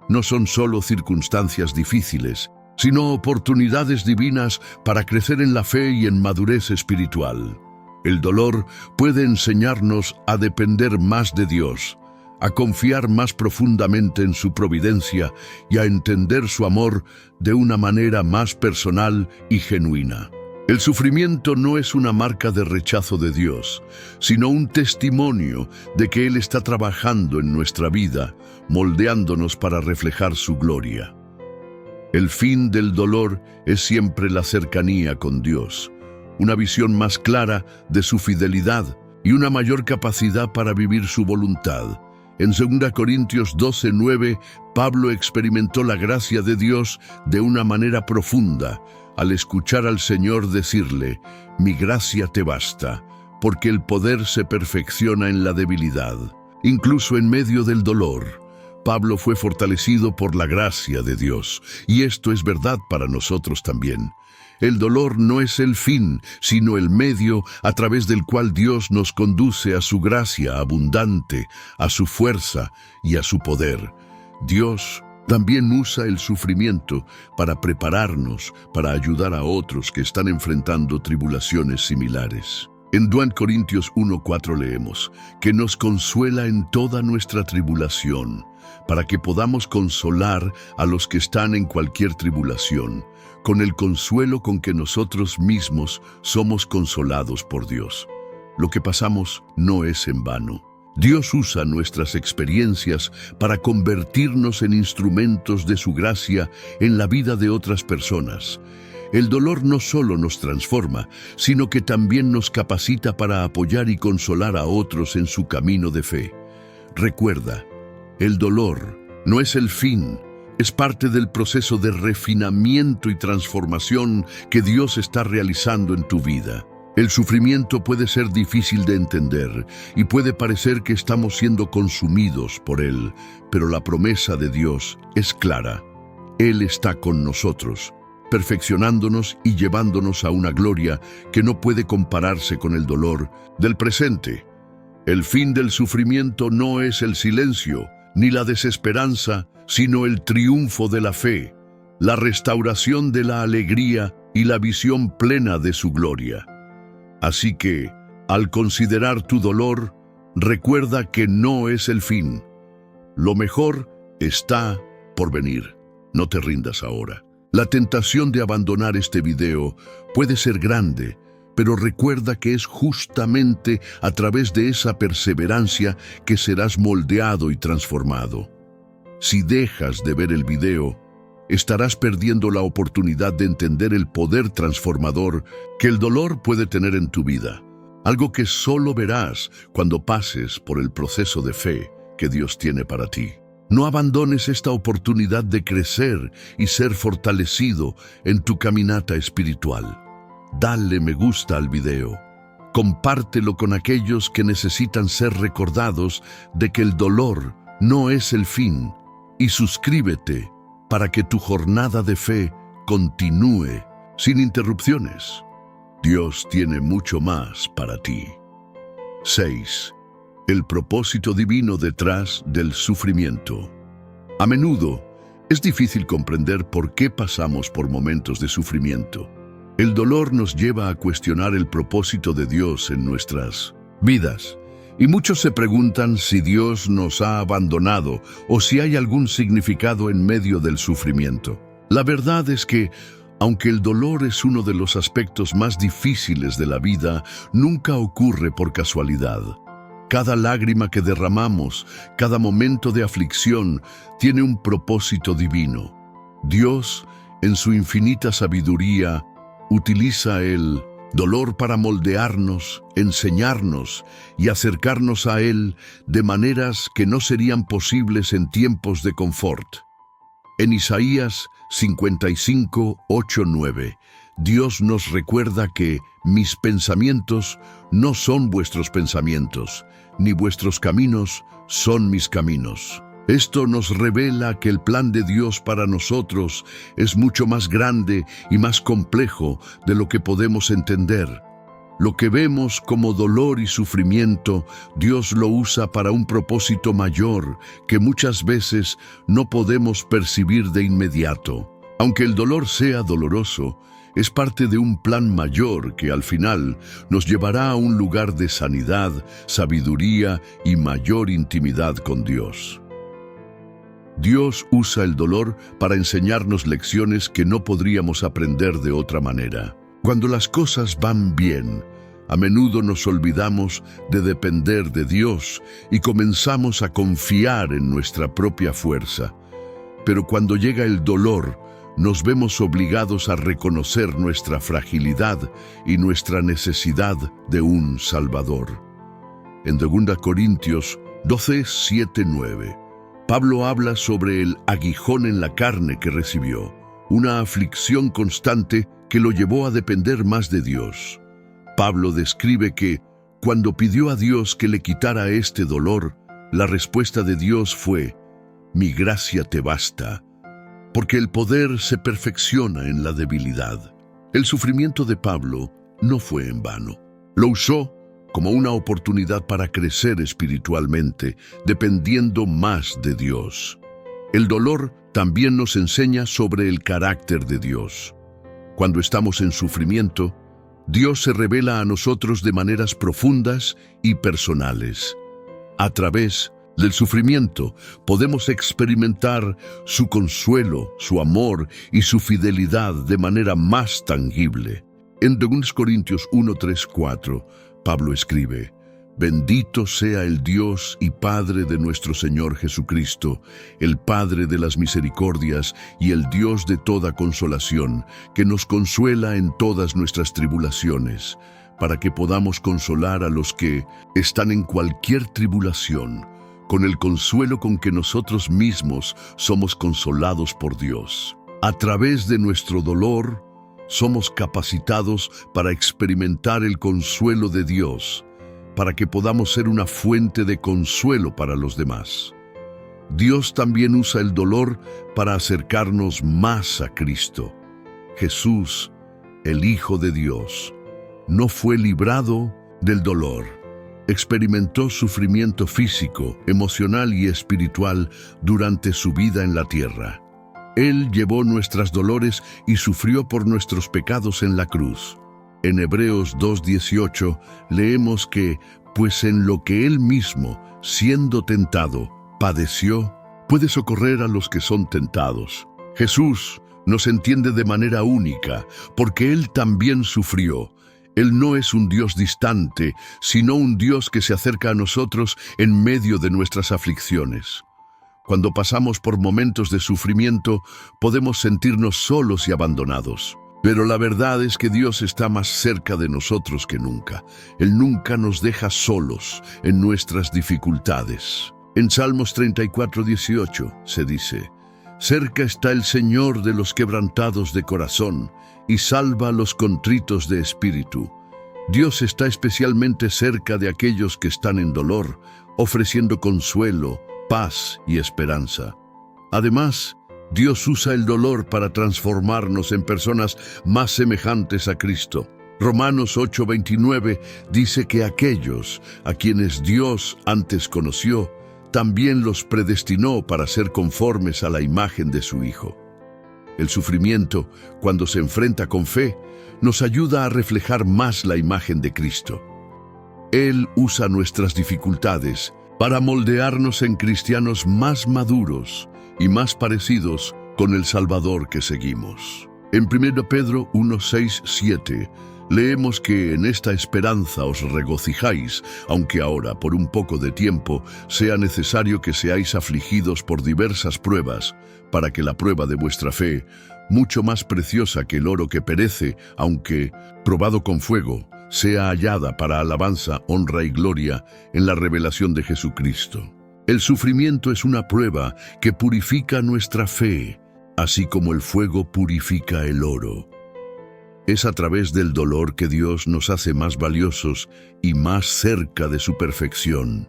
No son solo circunstancias difíciles, sino oportunidades divinas para crecer en la fe y en madurez espiritual. El dolor puede enseñarnos a depender más de Dios, a confiar más profundamente en su providencia y a entender su amor de una manera más personal y genuina. El sufrimiento no es una marca de rechazo de Dios, sino un testimonio de que Él está trabajando en nuestra vida, moldeándonos para reflejar su gloria. El fin del dolor es siempre la cercanía con Dios, una visión más clara de su fidelidad y una mayor capacidad para vivir su voluntad. En 2 Corintios 12:9, Pablo experimentó la gracia de Dios de una manera profunda al escuchar al Señor decirle: «Mi gracia te basta, porque el poder se perfecciona en la debilidad». Incluso en medio del dolor, Pablo fue fortalecido por la gracia de Dios, y esto es verdad para nosotros también. El dolor no es el fin, sino el medio a través del cual Dios nos conduce a su gracia abundante, a su fuerza y a su poder. Dios también usa el sufrimiento para prepararnos, para ayudar a otros que están enfrentando tribulaciones similares. En 2 Corintios 1:4 leemos: «Que nos consuela en toda nuestra tribulación, para que podamos consolar a los que están en cualquier tribulación, con el consuelo con que nosotros mismos somos consolados por Dios». Lo que pasamos no es en vano. Dios usa nuestras experiencias para convertirnos en instrumentos de su gracia en la vida de otras personas. El dolor no solo nos transforma, sino que también nos capacita para apoyar y consolar a otros en su camino de fe. Recuerda, el dolor no es el fin, es parte del proceso de refinamiento y transformación que Dios está realizando en tu vida. El sufrimiento puede ser difícil de entender y puede parecer que estamos siendo consumidos por él, pero la promesa de Dios es clara. Él está con nosotros, perfeccionándonos y llevándonos a una gloria que no puede compararse con el dolor del presente. El fin del sufrimiento no es el silencio ni la desesperanza, sino el triunfo de la fe, la restauración de la alegría y la visión plena de su gloria. Así que, al considerar tu dolor, recuerda que no es el fin. Lo mejor está por venir. No te rindas ahora. La tentación de abandonar este video puede ser grande, pero recuerda que es justamente a través de esa perseverancia que serás moldeado y transformado. Si dejas de ver el video, estarás perdiendo la oportunidad de entender el poder transformador que el dolor puede tener en tu vida, algo que solo verás cuando pases por el proceso de fe que Dios tiene para ti. No abandones esta oportunidad de crecer y ser fortalecido en tu caminata espiritual. Dale me gusta al video. Compártelo con aquellos que necesitan ser recordados de que el dolor no es el fin, y suscríbete para que tu jornada de fe continúe sin interrupciones. Dios tiene mucho más para ti. 6. El propósito divino detrás del sufrimiento. A menudo es difícil comprender por qué pasamos por momentos de sufrimiento. El dolor nos lleva a cuestionar el propósito de Dios en nuestras vidas. Y muchos se preguntan si Dios nos ha abandonado o si hay algún significado en medio del sufrimiento. La verdad es que, aunque el dolor es uno de los aspectos más difíciles de la vida, nunca ocurre por casualidad. Cada lágrima que derramamos, cada momento de aflicción, tiene un propósito divino. Dios, en su infinita sabiduría, utiliza el dolor para moldearnos, enseñarnos y acercarnos a Él de maneras que no serían posibles en tiempos de confort. En Isaías 55, 8, 9, Dios nos recuerda que mis pensamientos no son vuestros pensamientos, ni vuestros caminos son mis caminos. Esto nos revela que el plan de Dios para nosotros es mucho más grande y más complejo de lo que podemos entender. Lo que vemos como dolor y sufrimiento, Dios lo usa para un propósito mayor que muchas veces no podemos percibir de inmediato. Aunque el dolor sea doloroso, es parte de un plan mayor que al final nos llevará a un lugar de sanidad, sabiduría y mayor intimidad con Dios. Dios usa el dolor para enseñarnos lecciones que no podríamos aprender de otra manera. Cuando las cosas van bien, a menudo nos olvidamos de depender de Dios y comenzamos a confiar en nuestra propia fuerza. Pero cuando llega el dolor, nos vemos obligados a reconocer nuestra fragilidad y nuestra necesidad de un Salvador. En 2 Corintios 12, 7, 9, Pablo habla sobre el aguijón en la carne que recibió, una aflicción constante que lo llevó a depender más de Dios. Pablo describe que, cuando pidió a Dios que le quitara este dolor, la respuesta de Dios fue: «Mi gracia te basta», porque el poder se perfecciona en la debilidad. El sufrimiento de Pablo no fue en vano. Lo usó como una oportunidad para crecer espiritualmente, dependiendo más de Dios. El dolor también nos enseña sobre el carácter de Dios. Cuando estamos en sufrimiento, Dios se revela a nosotros de maneras profundas y personales. A través del sufrimiento podemos experimentar su consuelo, su amor y su fidelidad de manera más tangible. En 2 Corintios 1, 3, 4, Pablo escribe: Bendito sea el Dios y Padre de nuestro Señor Jesucristo, el Padre de las misericordias y el Dios de toda consolación, que nos consuela en todas nuestras tribulaciones, para que podamos consolar a los que están en cualquier tribulación, con el consuelo con que nosotros mismos somos consolados por Dios. A través de nuestro dolor, somos capacitados para experimentar el consuelo de Dios, para que podamos ser una fuente de consuelo para los demás. Dios también usa el dolor para acercarnos más a Cristo. Jesús, el Hijo de Dios, no fue librado del dolor. Experimentó sufrimiento físico, emocional y espiritual durante su vida en la tierra. Él llevó nuestros dolores y sufrió por nuestros pecados en la cruz. En Hebreos 2:18 leemos que, pues en lo que Él mismo, siendo tentado, padeció, puede socorrer a los que son tentados. Jesús nos entiende de manera única, porque Él también sufrió. Él no es un Dios distante, sino un Dios que se acerca a nosotros en medio de nuestras aflicciones. Cuando pasamos por momentos de sufrimiento, podemos sentirnos solos y abandonados. Pero la verdad es que Dios está más cerca de nosotros que nunca. Él nunca nos deja solos en nuestras dificultades. En Salmos 34:18 se dice: cerca está el Señor de los quebrantados de corazón, y salva a los contritos de espíritu. Dios está especialmente cerca de aquellos que están en dolor, ofreciendo consuelo, paz y esperanza. Además, Dios usa el dolor para transformarnos en personas más semejantes a Cristo. Romanos 8:29 dice que aquellos a quienes Dios antes conoció, también los predestinó para ser conformes a la imagen de su Hijo. El sufrimiento, cuando se enfrenta con fe, nos ayuda a reflejar más la imagen de Cristo. Él usa nuestras dificultades para moldearnos en cristianos más maduros y más parecidos con el Salvador que seguimos. En 1 Pedro 1:6-7 leemos que en esta esperanza os regocijáis, aunque ahora, por un poco de tiempo, sea necesario que seáis afligidos por diversas pruebas, para que la prueba de vuestra fe, mucho más preciosa que el oro que perece, aunque probado con fuego, sea hallada para alabanza, honra y gloria en la revelación de Jesucristo. El sufrimiento es una prueba que purifica nuestra fe, así como el fuego purifica el oro. Es a través del dolor que Dios nos hace más valiosos y más cerca de su perfección.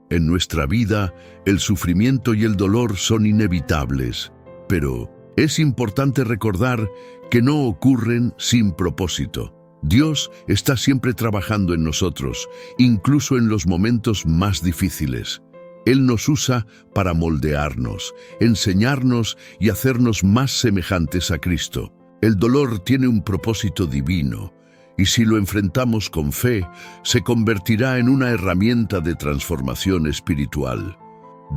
En nuestra vida, el sufrimiento y el dolor son inevitables, pero es importante recordar que no ocurren sin propósito. Dios está siempre trabajando en nosotros, incluso en los momentos más difíciles. Él nos usa para moldearnos, enseñarnos y hacernos más semejantes a Cristo. El dolor tiene un propósito divino, y si lo enfrentamos con fe, se convertirá en una herramienta de transformación espiritual.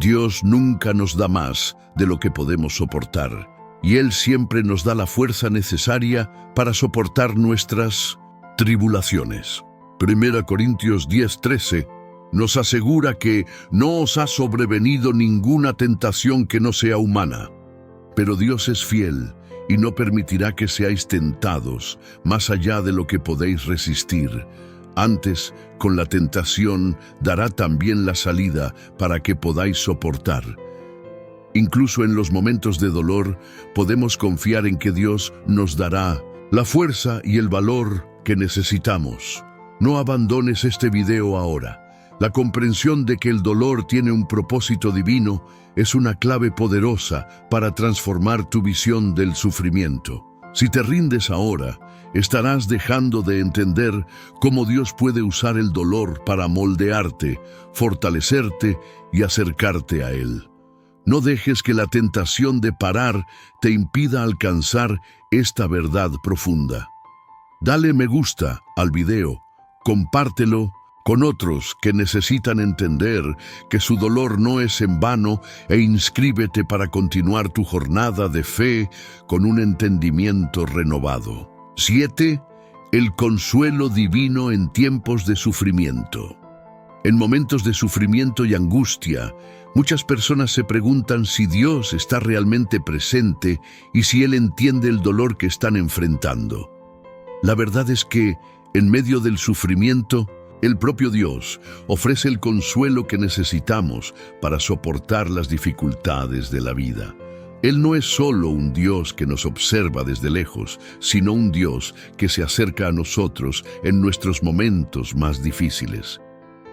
Dios nunca nos da más de lo que podemos soportar, y Él siempre nos da la fuerza necesaria para soportar nuestras tribulaciones. 1 Corintios 10:13 nos asegura que no os ha sobrevenido ninguna tentación que no sea humana, pero Dios es fiel y no permitirá que seáis tentados más allá de lo que podéis resistir. Antes, con la tentación, dará también la salida para que podáis soportar. Incluso en los momentos de dolor, podemos confiar en que Dios nos dará la fuerza y el valor que necesitamos. No abandones este video ahora. La comprensión de que el dolor tiene un propósito divino es una clave poderosa para transformar tu visión del sufrimiento. Si te rindes ahora, estarás dejando de entender cómo Dios puede usar el dolor para moldearte, fortalecerte y acercarte a Él. No dejes que la tentación de parar te impida alcanzar esta verdad profunda. Dale me gusta al video, compártelo con otros que necesitan entender que su dolor no es en vano e inscríbete para continuar tu jornada de fe con un entendimiento renovado. 7. El consuelo divino en tiempos de sufrimiento. En momentos de sufrimiento y angustia, muchas personas se preguntan si Dios está realmente presente y si Él entiende el dolor que están enfrentando. La verdad es que, en medio del sufrimiento, el propio Dios ofrece el consuelo que necesitamos para soportar las dificultades de la vida. Él no es solo un Dios que nos observa desde lejos, sino un Dios que se acerca a nosotros en nuestros momentos más difíciles.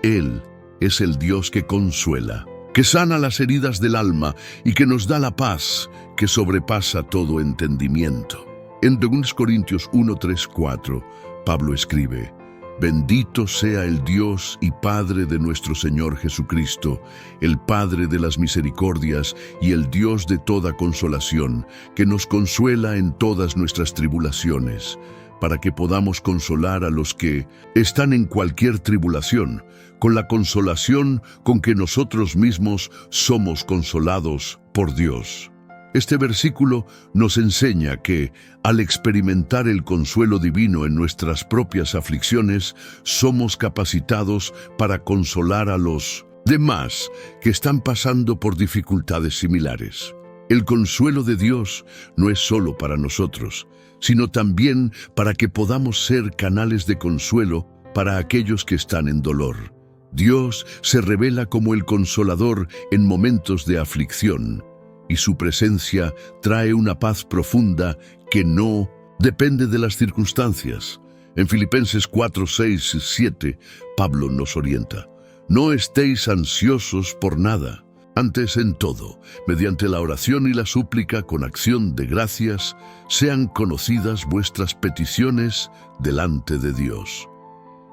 Él es el Dios que consuela, que sana las heridas del alma y que nos da la paz que sobrepasa todo entendimiento. En 2 Corintios 1, 3, 4, Pablo escribe: Bendito sea el Dios y Padre de nuestro Señor Jesucristo, el Padre de las misericordias y el Dios de toda consolación, que nos consuela en todas nuestras tribulaciones, para que podamos consolar a los que están en cualquier tribulación, con la consolación con que nosotros mismos somos consolados por Dios. Este versículo nos enseña que, al experimentar el consuelo divino en nuestras propias aflicciones, somos capacitados para consolar a los demás que están pasando por dificultades similares. El consuelo de Dios no es solo para nosotros, sino también para que podamos ser canales de consuelo para aquellos que están en dolor. Dios se revela como el consolador en momentos de aflicción, y su presencia trae una paz profunda que no depende de las circunstancias. En Filipenses 4, 6 y 7, Pablo nos orienta: No estéis ansiosos por nada, antes en todo, mediante la oración y la súplica con acción de gracias, sean conocidas vuestras peticiones delante de Dios.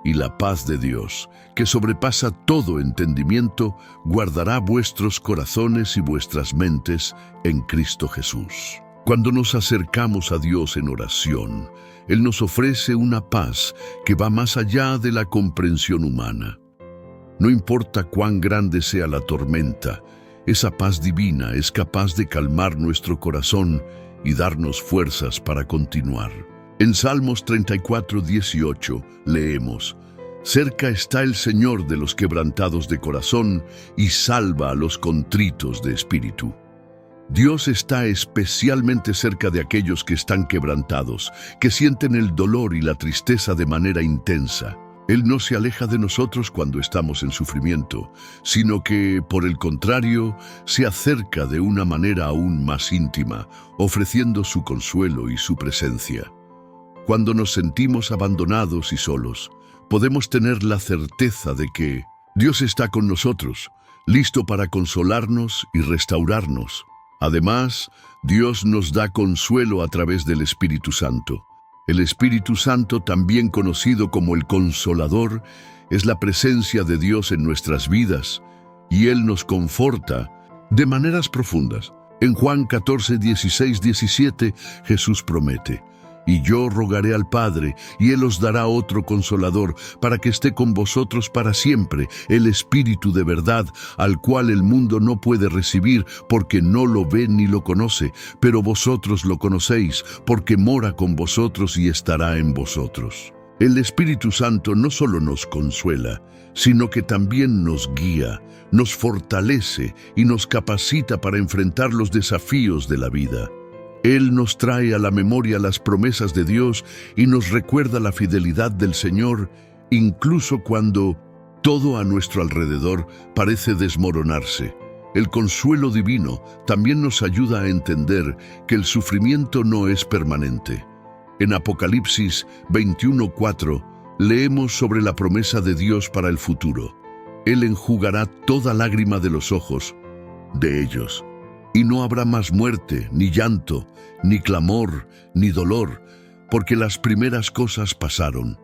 Y la paz de Dios, que sobrepasa todo entendimiento, guardará vuestros corazones y vuestras mentes en Cristo Jesús. Cuando nos acercamos a Dios en oración, Él nos ofrece una paz que va más allá de la comprensión humana. No importa cuán grande sea la tormenta, esa paz divina es capaz de calmar nuestro corazón y darnos fuerzas para continuar. En Salmos 34, 18 leemos: Cerca está el Señor de los quebrantados de corazón y salva a los contritos de espíritu. Dios está especialmente cerca de aquellos que están quebrantados, que sienten el dolor y la tristeza de manera intensa. Él no se aleja de nosotros cuando estamos en sufrimiento, sino que, por el contrario, se acerca de una manera aún más íntima, ofreciendo su consuelo y su presencia. Cuando nos sentimos abandonados y solos, podemos tener la certeza de que Dios está con nosotros, listo para consolarnos y restaurarnos. Además, Dios nos da consuelo a través del Espíritu Santo. El Espíritu Santo, también conocido como el Consolador, es la presencia de Dios en nuestras vidas, y Él nos conforta de maneras profundas. En Juan 14, 16, 17, Jesús promete: Y yo rogaré al Padre, y Él os dará otro Consolador, para que esté con vosotros para siempre, el Espíritu de verdad, al cual el mundo no puede recibir, porque no lo ve ni lo conoce, pero vosotros lo conocéis, porque mora con vosotros y estará en vosotros. El Espíritu Santo no solo nos consuela, sino que también nos guía, nos fortalece y nos capacita para enfrentar los desafíos de la vida. Él nos trae a la memoria las promesas de Dios y nos recuerda la fidelidad del Señor, incluso cuando todo a nuestro alrededor parece desmoronarse. El consuelo divino también nos ayuda a entender que el sufrimiento no es permanente. En Apocalipsis 21:4 leemos sobre la promesa de Dios para el futuro: Él enjugará toda lágrima de los ojos de ellos. Y no habrá más muerte, ni llanto, ni clamor, ni dolor, porque las primeras cosas pasaron.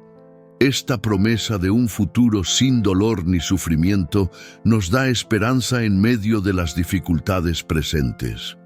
Esta promesa de un futuro sin dolor ni sufrimiento nos da esperanza en medio de las dificultades presentes.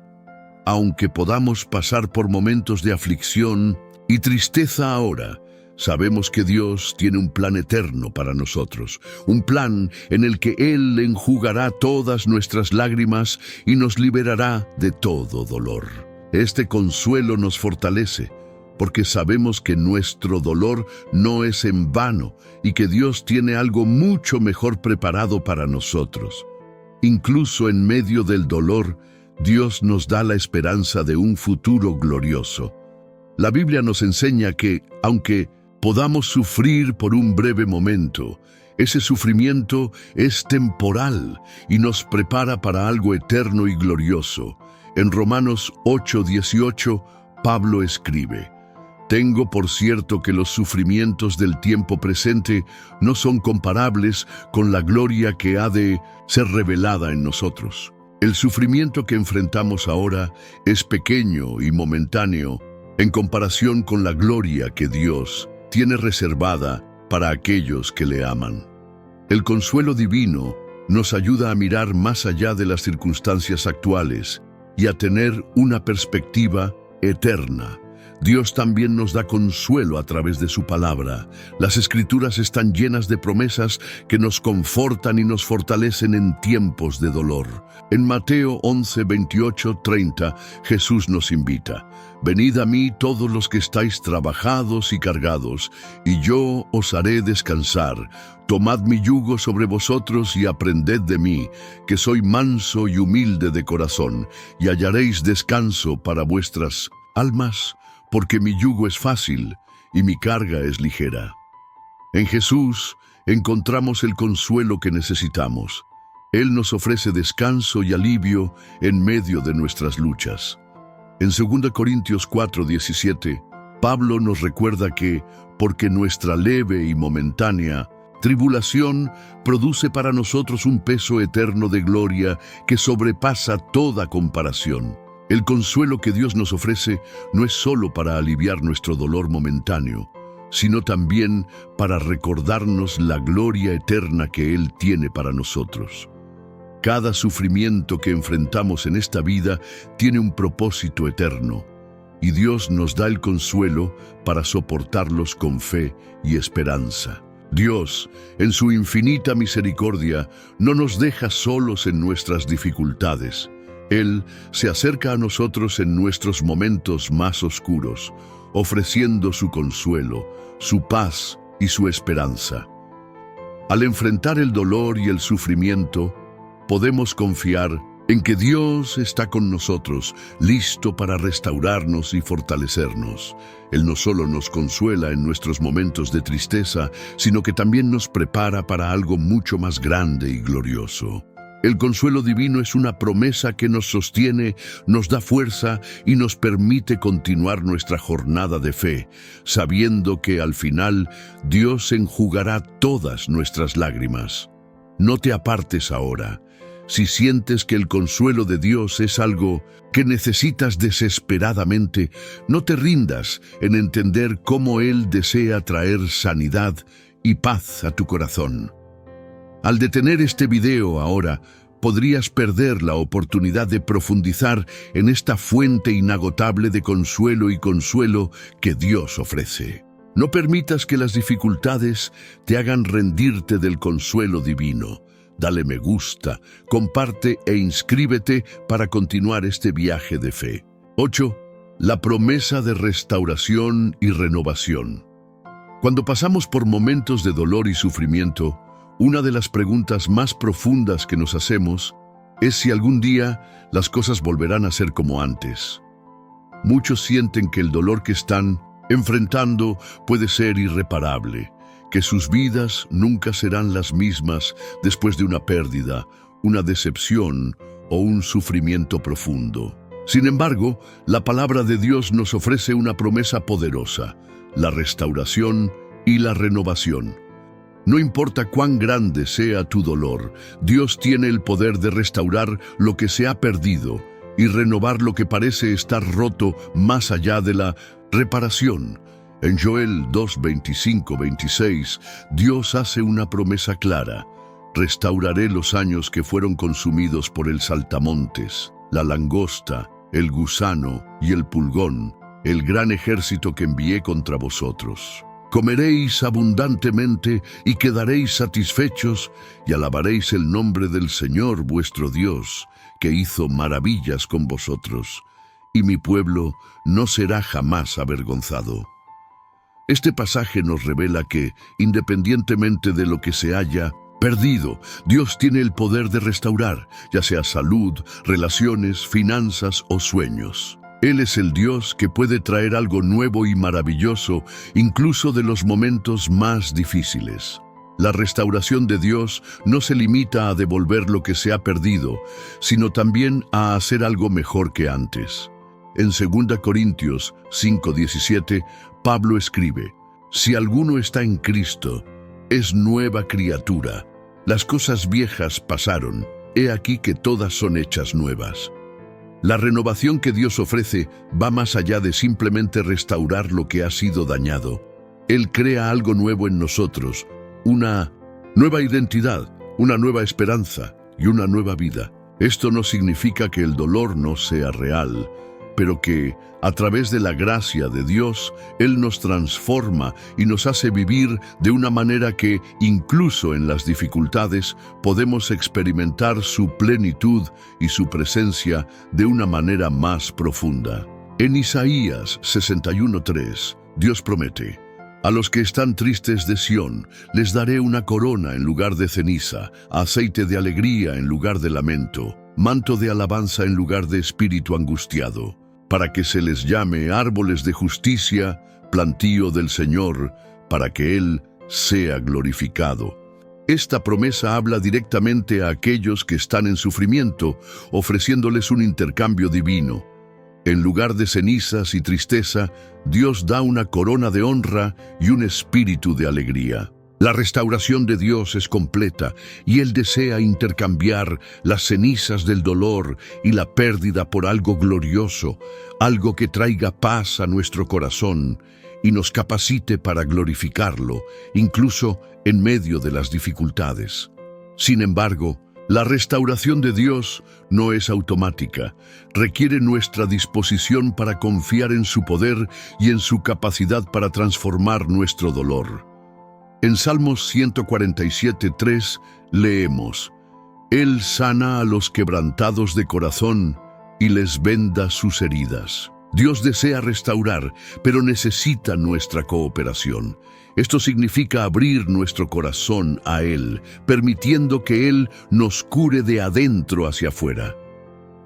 Aunque podamos pasar por momentos de aflicción y tristeza ahora, sabemos que Dios tiene un plan eterno para nosotros, un plan en el que Él enjugará todas nuestras lágrimas y nos liberará de todo dolor. Este consuelo nos fortalece, porque sabemos que nuestro dolor no es en vano y que Dios tiene algo mucho mejor preparado para nosotros. Incluso en medio del dolor, Dios nos da la esperanza de un futuro glorioso. La Biblia nos enseña que, aunque podamos sufrir por un breve momento, ese sufrimiento es temporal y nos prepara para algo eterno y glorioso. En Romanos 8:18, Pablo escribe: «Tengo por cierto que los sufrimientos del tiempo presente no son comparables con la gloria que ha de ser revelada en nosotros». El sufrimiento que enfrentamos ahora es pequeño y momentáneo en comparación con la gloria que Dios tiene reservada para aquellos que le aman. El consuelo divino nos ayuda a mirar más allá de las circunstancias actuales y a tener una perspectiva eterna. Dios también nos da consuelo a través de su palabra. Las Escrituras están llenas de promesas que nos confortan y nos fortalecen en tiempos de dolor. En Mateo 11:28-30, Jesús nos invita: «Venid a mí todos los que estáis trabajados y cargados, y yo os haré descansar. Tomad mi yugo sobre vosotros y aprended de mí, que soy manso y humilde de corazón, y hallaréis descanso para vuestras almas, porque mi yugo es fácil y mi carga es ligera». En Jesús encontramos el consuelo que necesitamos. Él nos ofrece descanso y alivio en medio de nuestras luchas. En 2 Corintios 4:17, Pablo nos recuerda que, porque nuestra leve y momentánea tribulación produce para nosotros un peso eterno de gloria que sobrepasa toda comparación. El consuelo que Dios nos ofrece no es solo para aliviar nuestro dolor momentáneo, sino también para recordarnos la gloria eterna que Él tiene para nosotros. Cada sufrimiento que enfrentamos en esta vida tiene un propósito eterno, y Dios nos da el consuelo para soportarlos con fe y esperanza. Dios, en su infinita misericordia, no nos deja solos en nuestras dificultades. Él se acerca a nosotros en nuestros momentos más oscuros, ofreciendo su consuelo, su paz y su esperanza. Al enfrentar el dolor y el sufrimiento, podemos confiar en que Dios está con nosotros, listo para restaurarnos y fortalecernos. Él no solo nos consuela en nuestros momentos de tristeza, sino que también nos prepara para algo mucho más grande y glorioso. El consuelo divino es una promesa que nos sostiene, nos da fuerza y nos permite continuar nuestra jornada de fe, sabiendo que al final Dios enjugará todas nuestras lágrimas. No te apartes ahora. Si sientes que el consuelo de Dios es algo que necesitas desesperadamente, no te rindas en entender cómo Él desea traer sanidad y paz a tu corazón. Al detener este video ahora, podrías perder la oportunidad de profundizar en esta fuente inagotable de consuelo y consuelo que Dios ofrece. No permitas que las dificultades te hagan rendirte del consuelo divino. Dale me gusta, comparte e inscríbete para continuar este viaje de fe. 8. La promesa de restauración y renovación. Cuando pasamos por momentos de dolor y sufrimiento, una de las preguntas más profundas que nos hacemos es si algún día las cosas volverán a ser como antes. Muchos sienten que el dolor que están enfrentando puede ser irreparable, que sus vidas nunca serán las mismas después de una pérdida, una decepción o un sufrimiento profundo. Sin embargo, la palabra de Dios nos ofrece una promesa poderosa: la restauración y la renovación. No importa cuán grande sea tu dolor, Dios tiene el poder de restaurar lo que se ha perdido y renovar lo que parece estar roto más allá de la reparación. En Joel 2:25-26, Dios hace una promesa clara: restauraré los años que fueron consumidos por el saltamontes, la langosta, el gusano y el pulgón, el gran ejército que envié contra vosotros. Comeréis abundantemente y quedaréis satisfechos, y alabaréis el nombre del Señor vuestro Dios, que hizo maravillas con vosotros. y mi pueblo no será jamás avergonzado. Este pasaje nos revela que, independientemente de lo que se haya perdido, Dios tiene el poder de restaurar, ya sea salud, relaciones, finanzas o sueños. Él es el Dios que puede traer algo nuevo y maravilloso, incluso de los momentos más difíciles. La restauración de Dios no se limita a devolver lo que se ha perdido, sino también a hacer algo mejor que antes. En 2 Corintios 5:17, Pablo escribe: «Si alguno está en Cristo, es nueva criatura. Las cosas viejas pasaron, he aquí que todas son hechas nuevas». La renovación que Dios ofrece va más allá de simplemente restaurar lo que ha sido dañado. Él crea algo nuevo en nosotros, una nueva identidad, una nueva esperanza y una nueva vida. Esto no significa que el dolor no sea real, pero que, a través de la gracia de Dios, Él nos transforma y nos hace vivir de una manera que, incluso en las dificultades, podemos experimentar su plenitud y su presencia de una manera más profunda. En Isaías 61:3, Dios promete: «A los que están tristes de Sión, les daré una corona en lugar de ceniza, aceite de alegría en lugar de lamento, manto de alabanza en lugar de espíritu angustiado, para que se les llame árboles de justicia, plantío del Señor, para que Él sea glorificado». Esta promesa habla directamente a aquellos que están en sufrimiento, ofreciéndoles un intercambio divino. En lugar de cenizas y tristeza, Dios da una corona de honra y un espíritu de alegría. La restauración de Dios es completa y Él desea intercambiar las cenizas del dolor y la pérdida por algo glorioso, algo que traiga paz a nuestro corazón y nos capacite para glorificarlo, incluso en medio de las dificultades. Sin embargo, la restauración de Dios no es automática, requiere nuestra disposición para confiar en su poder y en su capacidad para transformar nuestro dolor. En Salmos 147:3 leemos: «Él sana a los quebrantados de corazón y les venda sus heridas». Dios desea restaurar, pero necesita nuestra cooperación. Esto significa abrir nuestro corazón a Él, permitiendo que Él nos cure de adentro hacia afuera.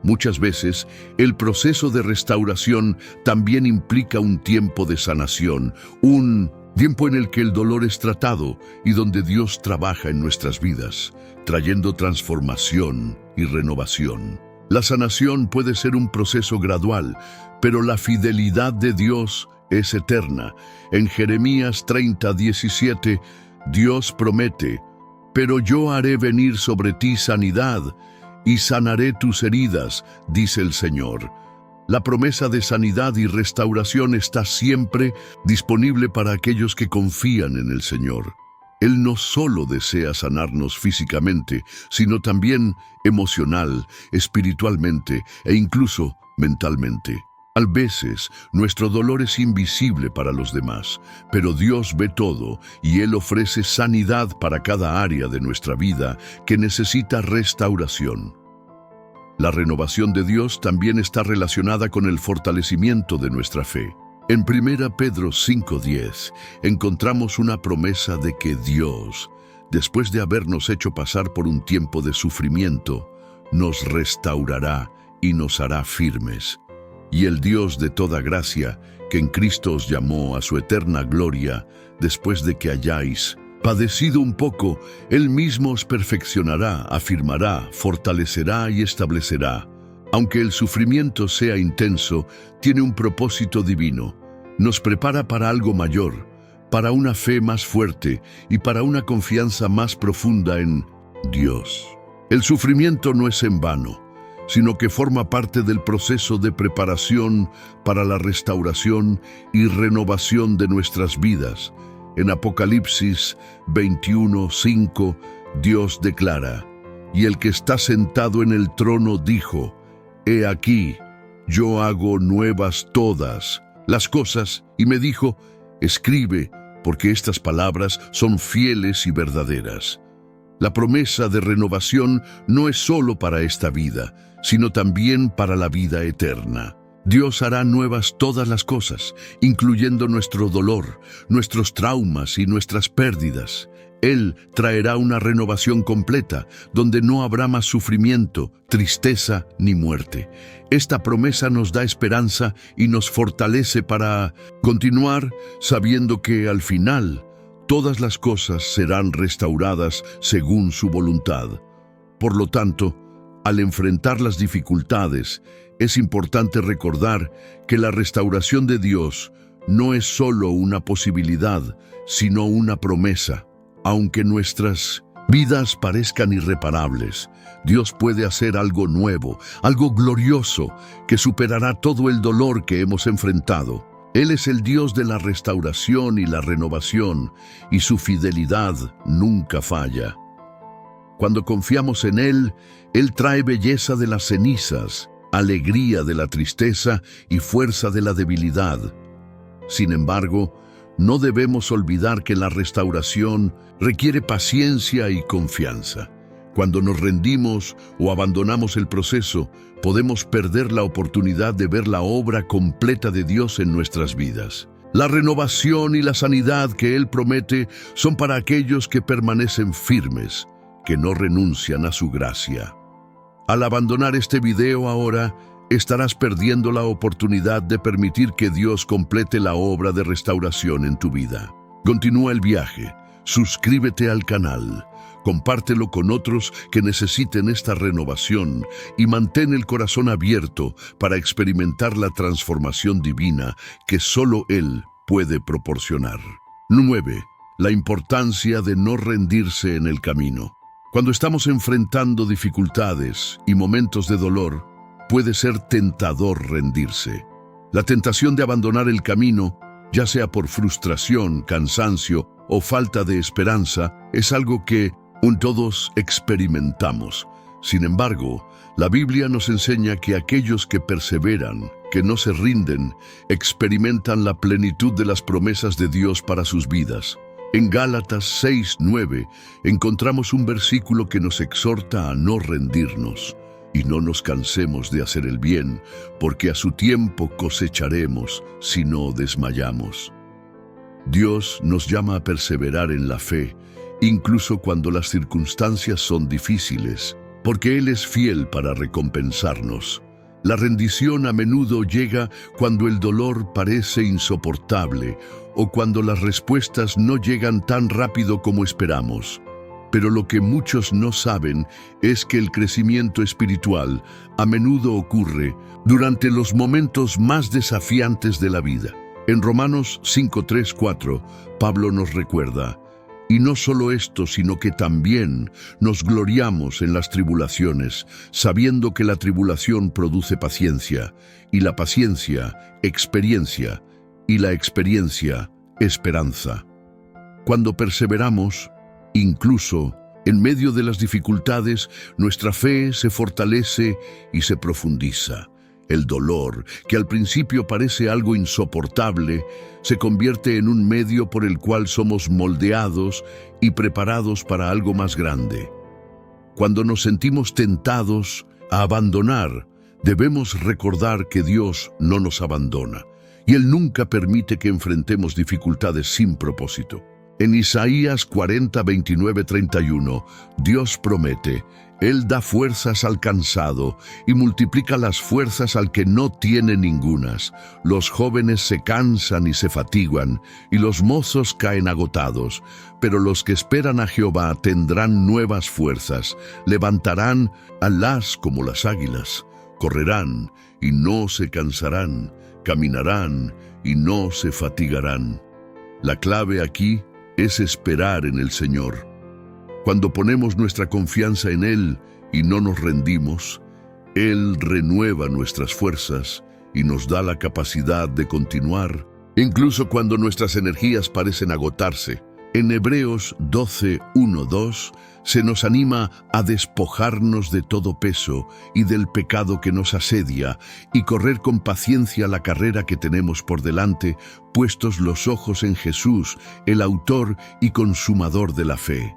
Muchas veces, el proceso de restauración también implica un tiempo de sanación, un tiempo en el que el dolor es tratado y donde Dios trabaja en nuestras vidas, trayendo transformación y renovación. La sanación puede ser un proceso gradual, pero la fidelidad de Dios es eterna. En Jeremías 30:17, Dios promete: «Pero yo haré venir sobre ti sanidad y sanaré tus heridas», dice el Señor. La promesa de sanidad y restauración está siempre disponible para aquellos que confían en el Señor. Él no solo desea sanarnos físicamente, sino también emocional, espiritualmente e incluso mentalmente. A veces, nuestro dolor es invisible para los demás, pero Dios ve todo y Él ofrece sanidad para cada área de nuestra vida que necesita restauración. La renovación de Dios también está relacionada con el fortalecimiento de nuestra fe. En 1 Pedro 5:10 encontramos una promesa de que Dios, después de habernos hecho pasar por un tiempo de sufrimiento, nos restaurará y nos hará firmes. Y el Dios de toda gracia, que en Cristo os llamó a su eterna gloria, después de que hayáis padecido un poco, Él mismo os perfeccionará, afirmará, fortalecerá y establecerá. Aunque el sufrimiento sea intenso, tiene un propósito divino. Nos prepara para algo mayor, para una fe más fuerte y para una confianza más profunda en Dios. El sufrimiento no es en vano, sino que forma parte del proceso de preparación para la restauración y renovación de nuestras vidas. En Apocalipsis 21:5, Dios declara: «Y el que está sentado en el trono dijo: He aquí, yo hago nuevas todas las cosas, y me dijo: escribe, porque estas palabras son fieles y verdaderas». La promesa de renovación no es solo para esta vida, sino también para la vida eterna. Dios hará nuevas todas las cosas, incluyendo nuestro dolor, nuestros traumas y nuestras pérdidas. Él traerá una renovación completa, donde no habrá más sufrimiento, tristeza ni muerte. Esta promesa nos da esperanza y nos fortalece para continuar sabiendo que al final todas las cosas serán restauradas según su voluntad. Por lo tanto, al enfrentar las dificultades, es importante recordar que la restauración de Dios no es solo una posibilidad, sino una promesa. Aunque nuestras vidas parezcan irreparables, Dios puede hacer algo nuevo, algo glorioso, que superará todo el dolor que hemos enfrentado. Él es el Dios de la restauración y la renovación, y su fidelidad nunca falla. Cuando confiamos en Él, Él trae belleza de las cenizas, alegría de la tristeza y fuerza de la debilidad. Sin embargo, no debemos olvidar que la restauración requiere paciencia y confianza. Cuando nos rendimos o abandonamos el proceso, podemos perder la oportunidad de ver la obra completa de Dios en nuestras vidas. La renovación y la sanidad que Él promete son para aquellos que permanecen firmes, que no renuncian a su gracia. Al abandonar este video ahora, estarás perdiendo la oportunidad de permitir que Dios complete la obra de restauración en tu vida. Continúa el viaje, suscríbete al canal, compártelo con otros que necesiten esta renovación y mantén el corazón abierto para experimentar la transformación divina que solo Él puede proporcionar. 9. La importancia de no rendirse en el camino. Cuando estamos enfrentando dificultades y momentos de dolor, puede ser tentador rendirse. La tentación de abandonar el camino, ya sea por frustración, cansancio o falta de esperanza, es algo que todos experimentamos. Sin embargo, la Biblia nos enseña que aquellos que perseveran, que no se rinden, experimentan la plenitud de las promesas de Dios para sus vidas. En Gálatas 6:9 encontramos un versículo que nos exhorta a no rendirnos. Y no nos cansemos de hacer el bien, porque a su tiempo cosecharemos si no desmayamos. Dios nos llama a perseverar en la fe, incluso cuando las circunstancias son difíciles, porque Él es fiel para recompensarnos. La rendición a menudo llega cuando el dolor parece insoportable o cuando las respuestas no llegan tan rápido como esperamos. Pero lo que muchos no saben es que el crecimiento espiritual a menudo ocurre durante los momentos más desafiantes de la vida. En Romanos 5:3-4, Pablo nos recuerda: y no solo esto, sino que también nos gloriamos en las tribulaciones, sabiendo que la tribulación produce paciencia, y la paciencia, experiencia, y la experiencia, esperanza. Cuando perseveramos, incluso en medio de las dificultades, nuestra fe se fortalece y se profundiza. El dolor, que al principio parece algo insoportable, se convierte en un medio por el cual somos moldeados y preparados para algo más grande. Cuando nos sentimos tentados a abandonar, debemos recordar que Dios no nos abandona, y Él nunca permite que enfrentemos dificultades sin propósito. En Isaías 40:29-31, Dios promete: Él da fuerzas al cansado y multiplica las fuerzas al que no tiene ningunas. Los jóvenes se cansan y se fatigan, y los mozos caen agotados. Pero los que esperan a Jehová tendrán nuevas fuerzas, levantarán alas como las águilas, correrán y no se cansarán, caminarán y no se fatigarán. La clave aquí es esperar en el Señor. Cuando ponemos nuestra confianza en Él y no nos rendimos, Él renueva nuestras fuerzas y nos da la capacidad de continuar, incluso cuando nuestras energías parecen agotarse. En Hebreos 12:1-2 se nos anima a despojarnos de todo peso y del pecado que nos asedia y correr con paciencia la carrera que tenemos por delante, puestos los ojos en Jesús, el autor y consumador de la fe.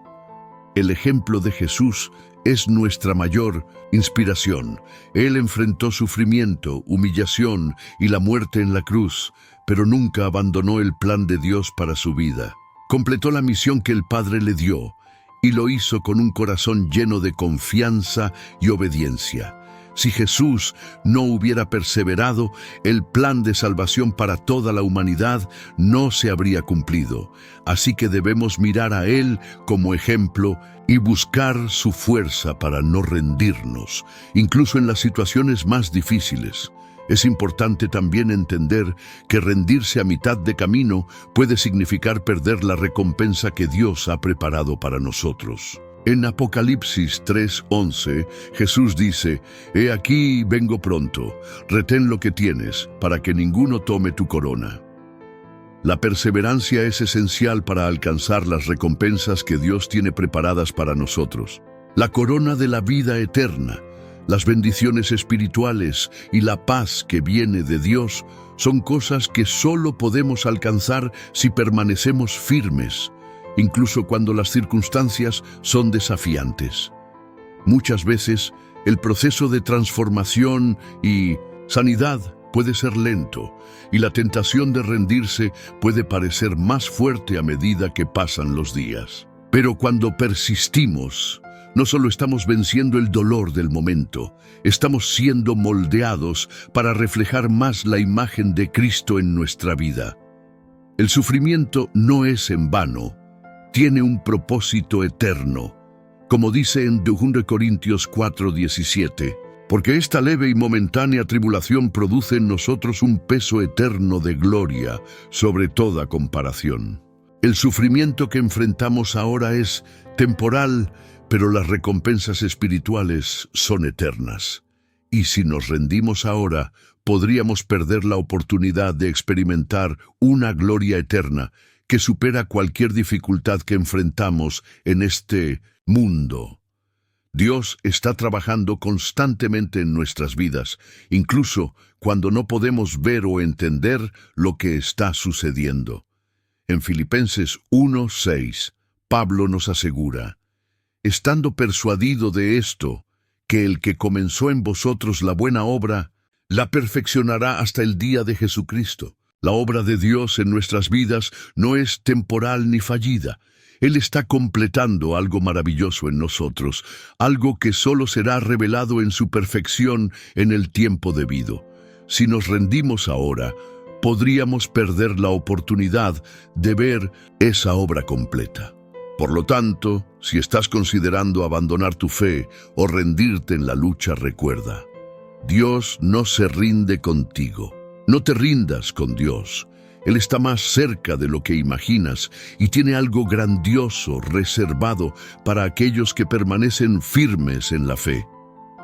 El ejemplo de Jesús es nuestra mayor inspiración. Él enfrentó sufrimiento, humillación y la muerte en la cruz, pero nunca abandonó el plan de Dios para su vida. Completó la misión que el Padre le dio y lo hizo con un corazón lleno de confianza y obediencia. Si Jesús no hubiera perseverado, el plan de salvación para toda la humanidad no se habría cumplido. Así que debemos mirar a Él como ejemplo y buscar su fuerza para no rendirnos, incluso en las situaciones más difíciles. Es importante también entender que rendirse a mitad de camino puede significar perder la recompensa que Dios ha preparado para nosotros. En Apocalipsis 3:11, Jesús dice: «He aquí, vengo pronto, retén lo que tienes, para que ninguno tome tu corona». La perseverancia es esencial para alcanzar las recompensas que Dios tiene preparadas para nosotros. La corona de la vida eterna, las bendiciones espirituales y la paz que viene de Dios son cosas que solo podemos alcanzar si permanecemos firmes, incluso cuando las circunstancias son desafiantes. Muchas veces, el proceso de transformación y sanidad puede ser lento, y la tentación de rendirse puede parecer más fuerte a medida que pasan los días. Pero cuando persistimos, no solo estamos venciendo el dolor del momento, estamos siendo moldeados para reflejar más la imagen de Cristo en nuestra vida. El sufrimiento no es en vano, tiene un propósito eterno. Como dice en 2 Corintios 4:17, porque esta leve y momentánea tribulación produce en nosotros un peso eterno de gloria sobre toda comparación. El sufrimiento que enfrentamos ahora es temporal, pero las recompensas espirituales son eternas. Y si nos rendimos ahora, podríamos perder la oportunidad de experimentar una gloria eterna que supera cualquier dificultad que enfrentamos en este mundo. Dios está trabajando constantemente en nuestras vidas, incluso cuando no podemos ver o entender lo que está sucediendo. En Filipenses 1:6, Pablo nos asegura: «Estando persuadido de esto, que el que comenzó en vosotros la buena obra, la perfeccionará hasta el día de Jesucristo». La obra de Dios en nuestras vidas no es temporal ni fallida. Él está completando algo maravilloso en nosotros, algo que solo será revelado en su perfección en el tiempo debido. Si nos rendimos ahora, podríamos perder la oportunidad de ver esa obra completa. Por lo tanto, si estás considerando abandonar tu fe o rendirte en la lucha, recuerda: Dios no se rinde contigo. No te rindas con Dios. Él está más cerca de lo que imaginas y tiene algo grandioso reservado para aquellos que permanecen firmes en la fe.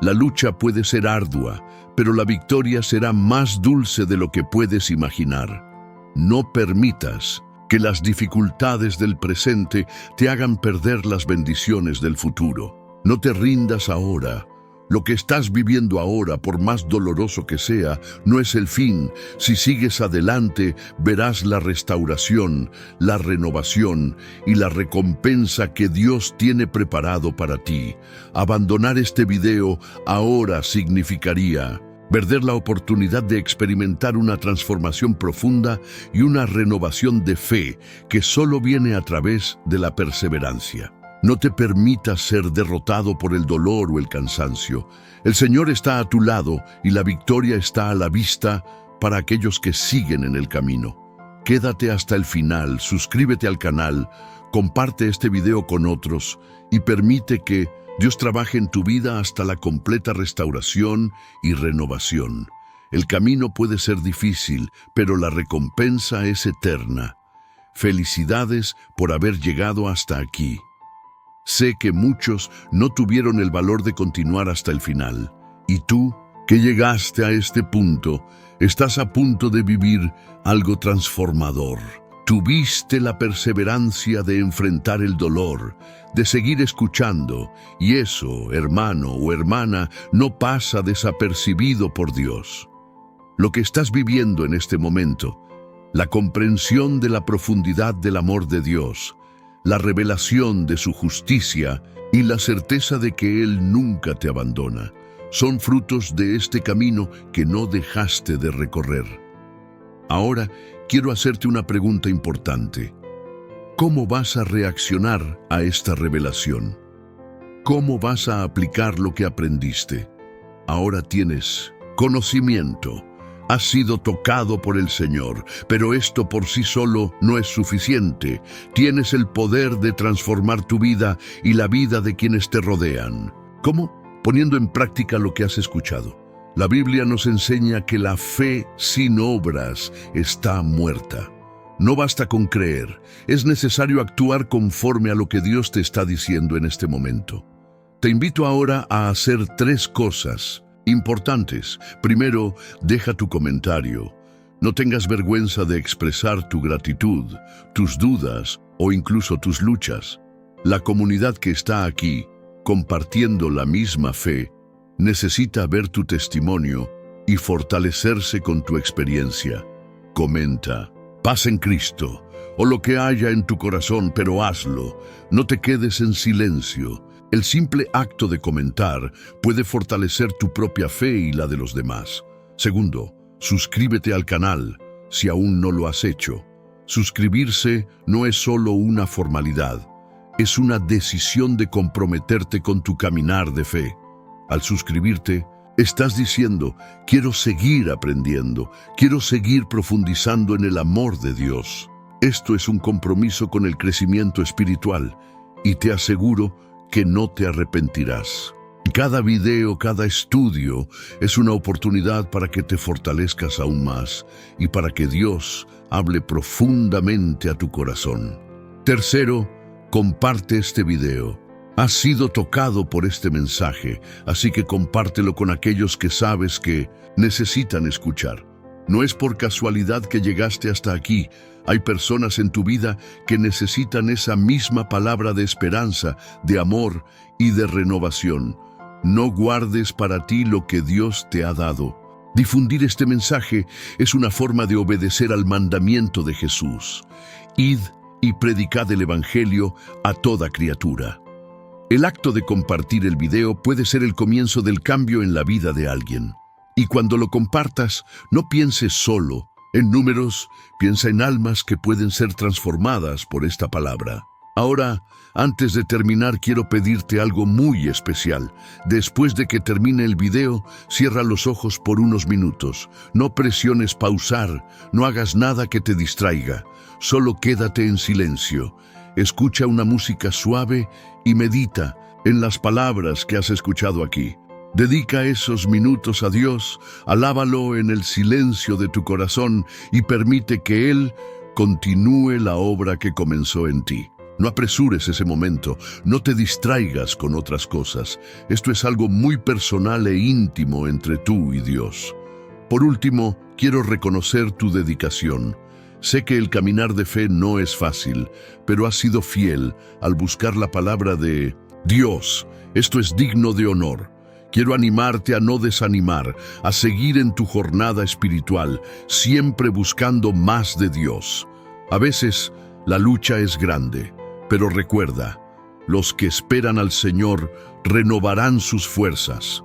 La lucha puede ser ardua, pero la victoria será más dulce de lo que puedes imaginar. No permitas que las dificultades del presente te hagan perder las bendiciones del futuro. No te rindas ahora. Lo que estás viviendo ahora, por más doloroso que sea, no es el fin. Si sigues adelante, verás la restauración, la renovación y la recompensa que Dios tiene preparado para ti. Abandonar este video ahora significaría perder la oportunidad de experimentar una transformación profunda y una renovación de fe que solo viene a través de la perseverancia. No te permitas ser derrotado por el dolor o el cansancio. El Señor está a tu lado y la victoria está a la vista para aquellos que siguen en el camino. Quédate hasta el final, suscríbete al canal, comparte este video con otros y permite que Dios trabaje en tu vida hasta la completa restauración y renovación. El camino puede ser difícil, pero la recompensa es eterna. Felicidades por haber llegado hasta aquí. Sé que muchos no tuvieron el valor de continuar hasta el final. Y tú, que llegaste a este punto, estás a punto de vivir algo transformador. Tuviste la perseverancia de enfrentar el dolor, de seguir escuchando, y eso, hermano o hermana, no pasa desapercibido por Dios. Lo que estás viviendo en este momento, la comprensión de la profundidad del amor de Dios, la revelación de su justicia y la certeza de que Él nunca te abandona. Son frutos de este camino que no dejaste de recorrer. Ahora quiero hacerte una pregunta importante. ¿Cómo vas a reaccionar a esta revelación? ¿Cómo vas a aplicar lo que aprendiste? Ahora tienes conocimiento. Has sido tocado por el Señor, pero esto por sí solo no es suficiente. Tienes el poder de transformar tu vida y la vida de quienes te rodean. ¿Cómo? Poniendo en práctica lo que has escuchado. La Biblia nos enseña que la fe sin obras está muerta. No basta con creer, es necesario actuar conforme a lo que Dios te está diciendo en este momento. Te invito ahora a hacer 3 cosas importantes. Primero, deja tu comentario. No tengas vergüenza de expresar tu gratitud, tus dudas o incluso tus luchas. La comunidad que está aquí, compartiendo la misma fe, necesita ver tu testimonio y fortalecerse con tu experiencia. Comenta, paz en Cristo, o lo que haya en tu corazón, pero hazlo. No te quedes en silencio. El simple acto de comentar puede fortalecer tu propia fe y la de los demás. Segundo, suscríbete al canal si aún no lo has hecho. Suscribirse no es solo una formalidad, es una decisión de comprometerte con tu caminar de fe. Al suscribirte, estás diciendo, quiero seguir aprendiendo, quiero seguir profundizando en el amor de Dios. Esto es un compromiso con el crecimiento espiritual y te aseguro que no te arrepentirás. Cada video, cada estudio es una oportunidad para que te fortalezcas aún más y para que Dios hable profundamente a tu corazón. Tercero, comparte este video. Has sido tocado por este mensaje, así que compártelo con aquellos que sabes que necesitan escuchar. No es por casualidad que llegaste hasta aquí. Hay personas en tu vida que necesitan esa misma palabra de esperanza, de amor y de renovación. No guardes para ti lo que Dios te ha dado. Difundir este mensaje es una forma de obedecer al mandamiento de Jesús. Id y predicad el Evangelio a toda criatura. El acto de compartir el video puede ser el comienzo del cambio en la vida de alguien. Y cuando lo compartas, no pienses solo en números, piensa en almas que pueden ser transformadas por esta palabra. Ahora, antes de terminar, quiero pedirte algo muy especial. Después de que termine el video, cierra los ojos por unos minutos. No presiones pausar, no hagas nada que te distraiga. Solo quédate en silencio. Escucha una música suave y medita en las palabras que has escuchado aquí. Dedica esos minutos a Dios, alábalo en el silencio de tu corazón y permite que Él continúe la obra que comenzó en ti. No apresures ese momento, no te distraigas con otras cosas. Esto es algo muy personal e íntimo entre tú y Dios. Por último, quiero reconocer tu dedicación. Sé que el caminar de fe no es fácil, pero has sido fiel al buscar la palabra de Dios. Esto es digno de honor. Quiero animarte a no desanimar, a seguir en tu jornada espiritual, siempre buscando más de Dios. A veces, la lucha es grande, pero recuerda, los que esperan al Señor renovarán sus fuerzas.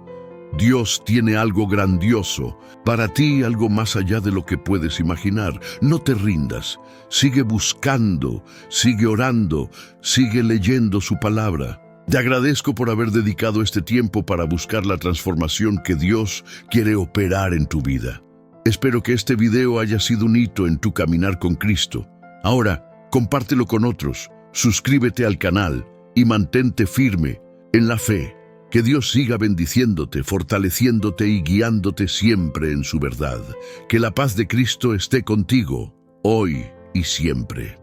Dios tiene algo grandioso, para ti algo más allá de lo que puedes imaginar. No te rindas, sigue buscando, sigue orando, sigue leyendo su palabra. Te agradezco por haber dedicado este tiempo para buscar la transformación que Dios quiere operar en tu vida. Espero que este video haya sido un hito en tu caminar con Cristo. Ahora, compártelo con otros, suscríbete al canal y mantente firme en la fe. Que Dios siga bendiciéndote, fortaleciéndote y guiándote siempre en su verdad. Que la paz de Cristo esté contigo, hoy y siempre.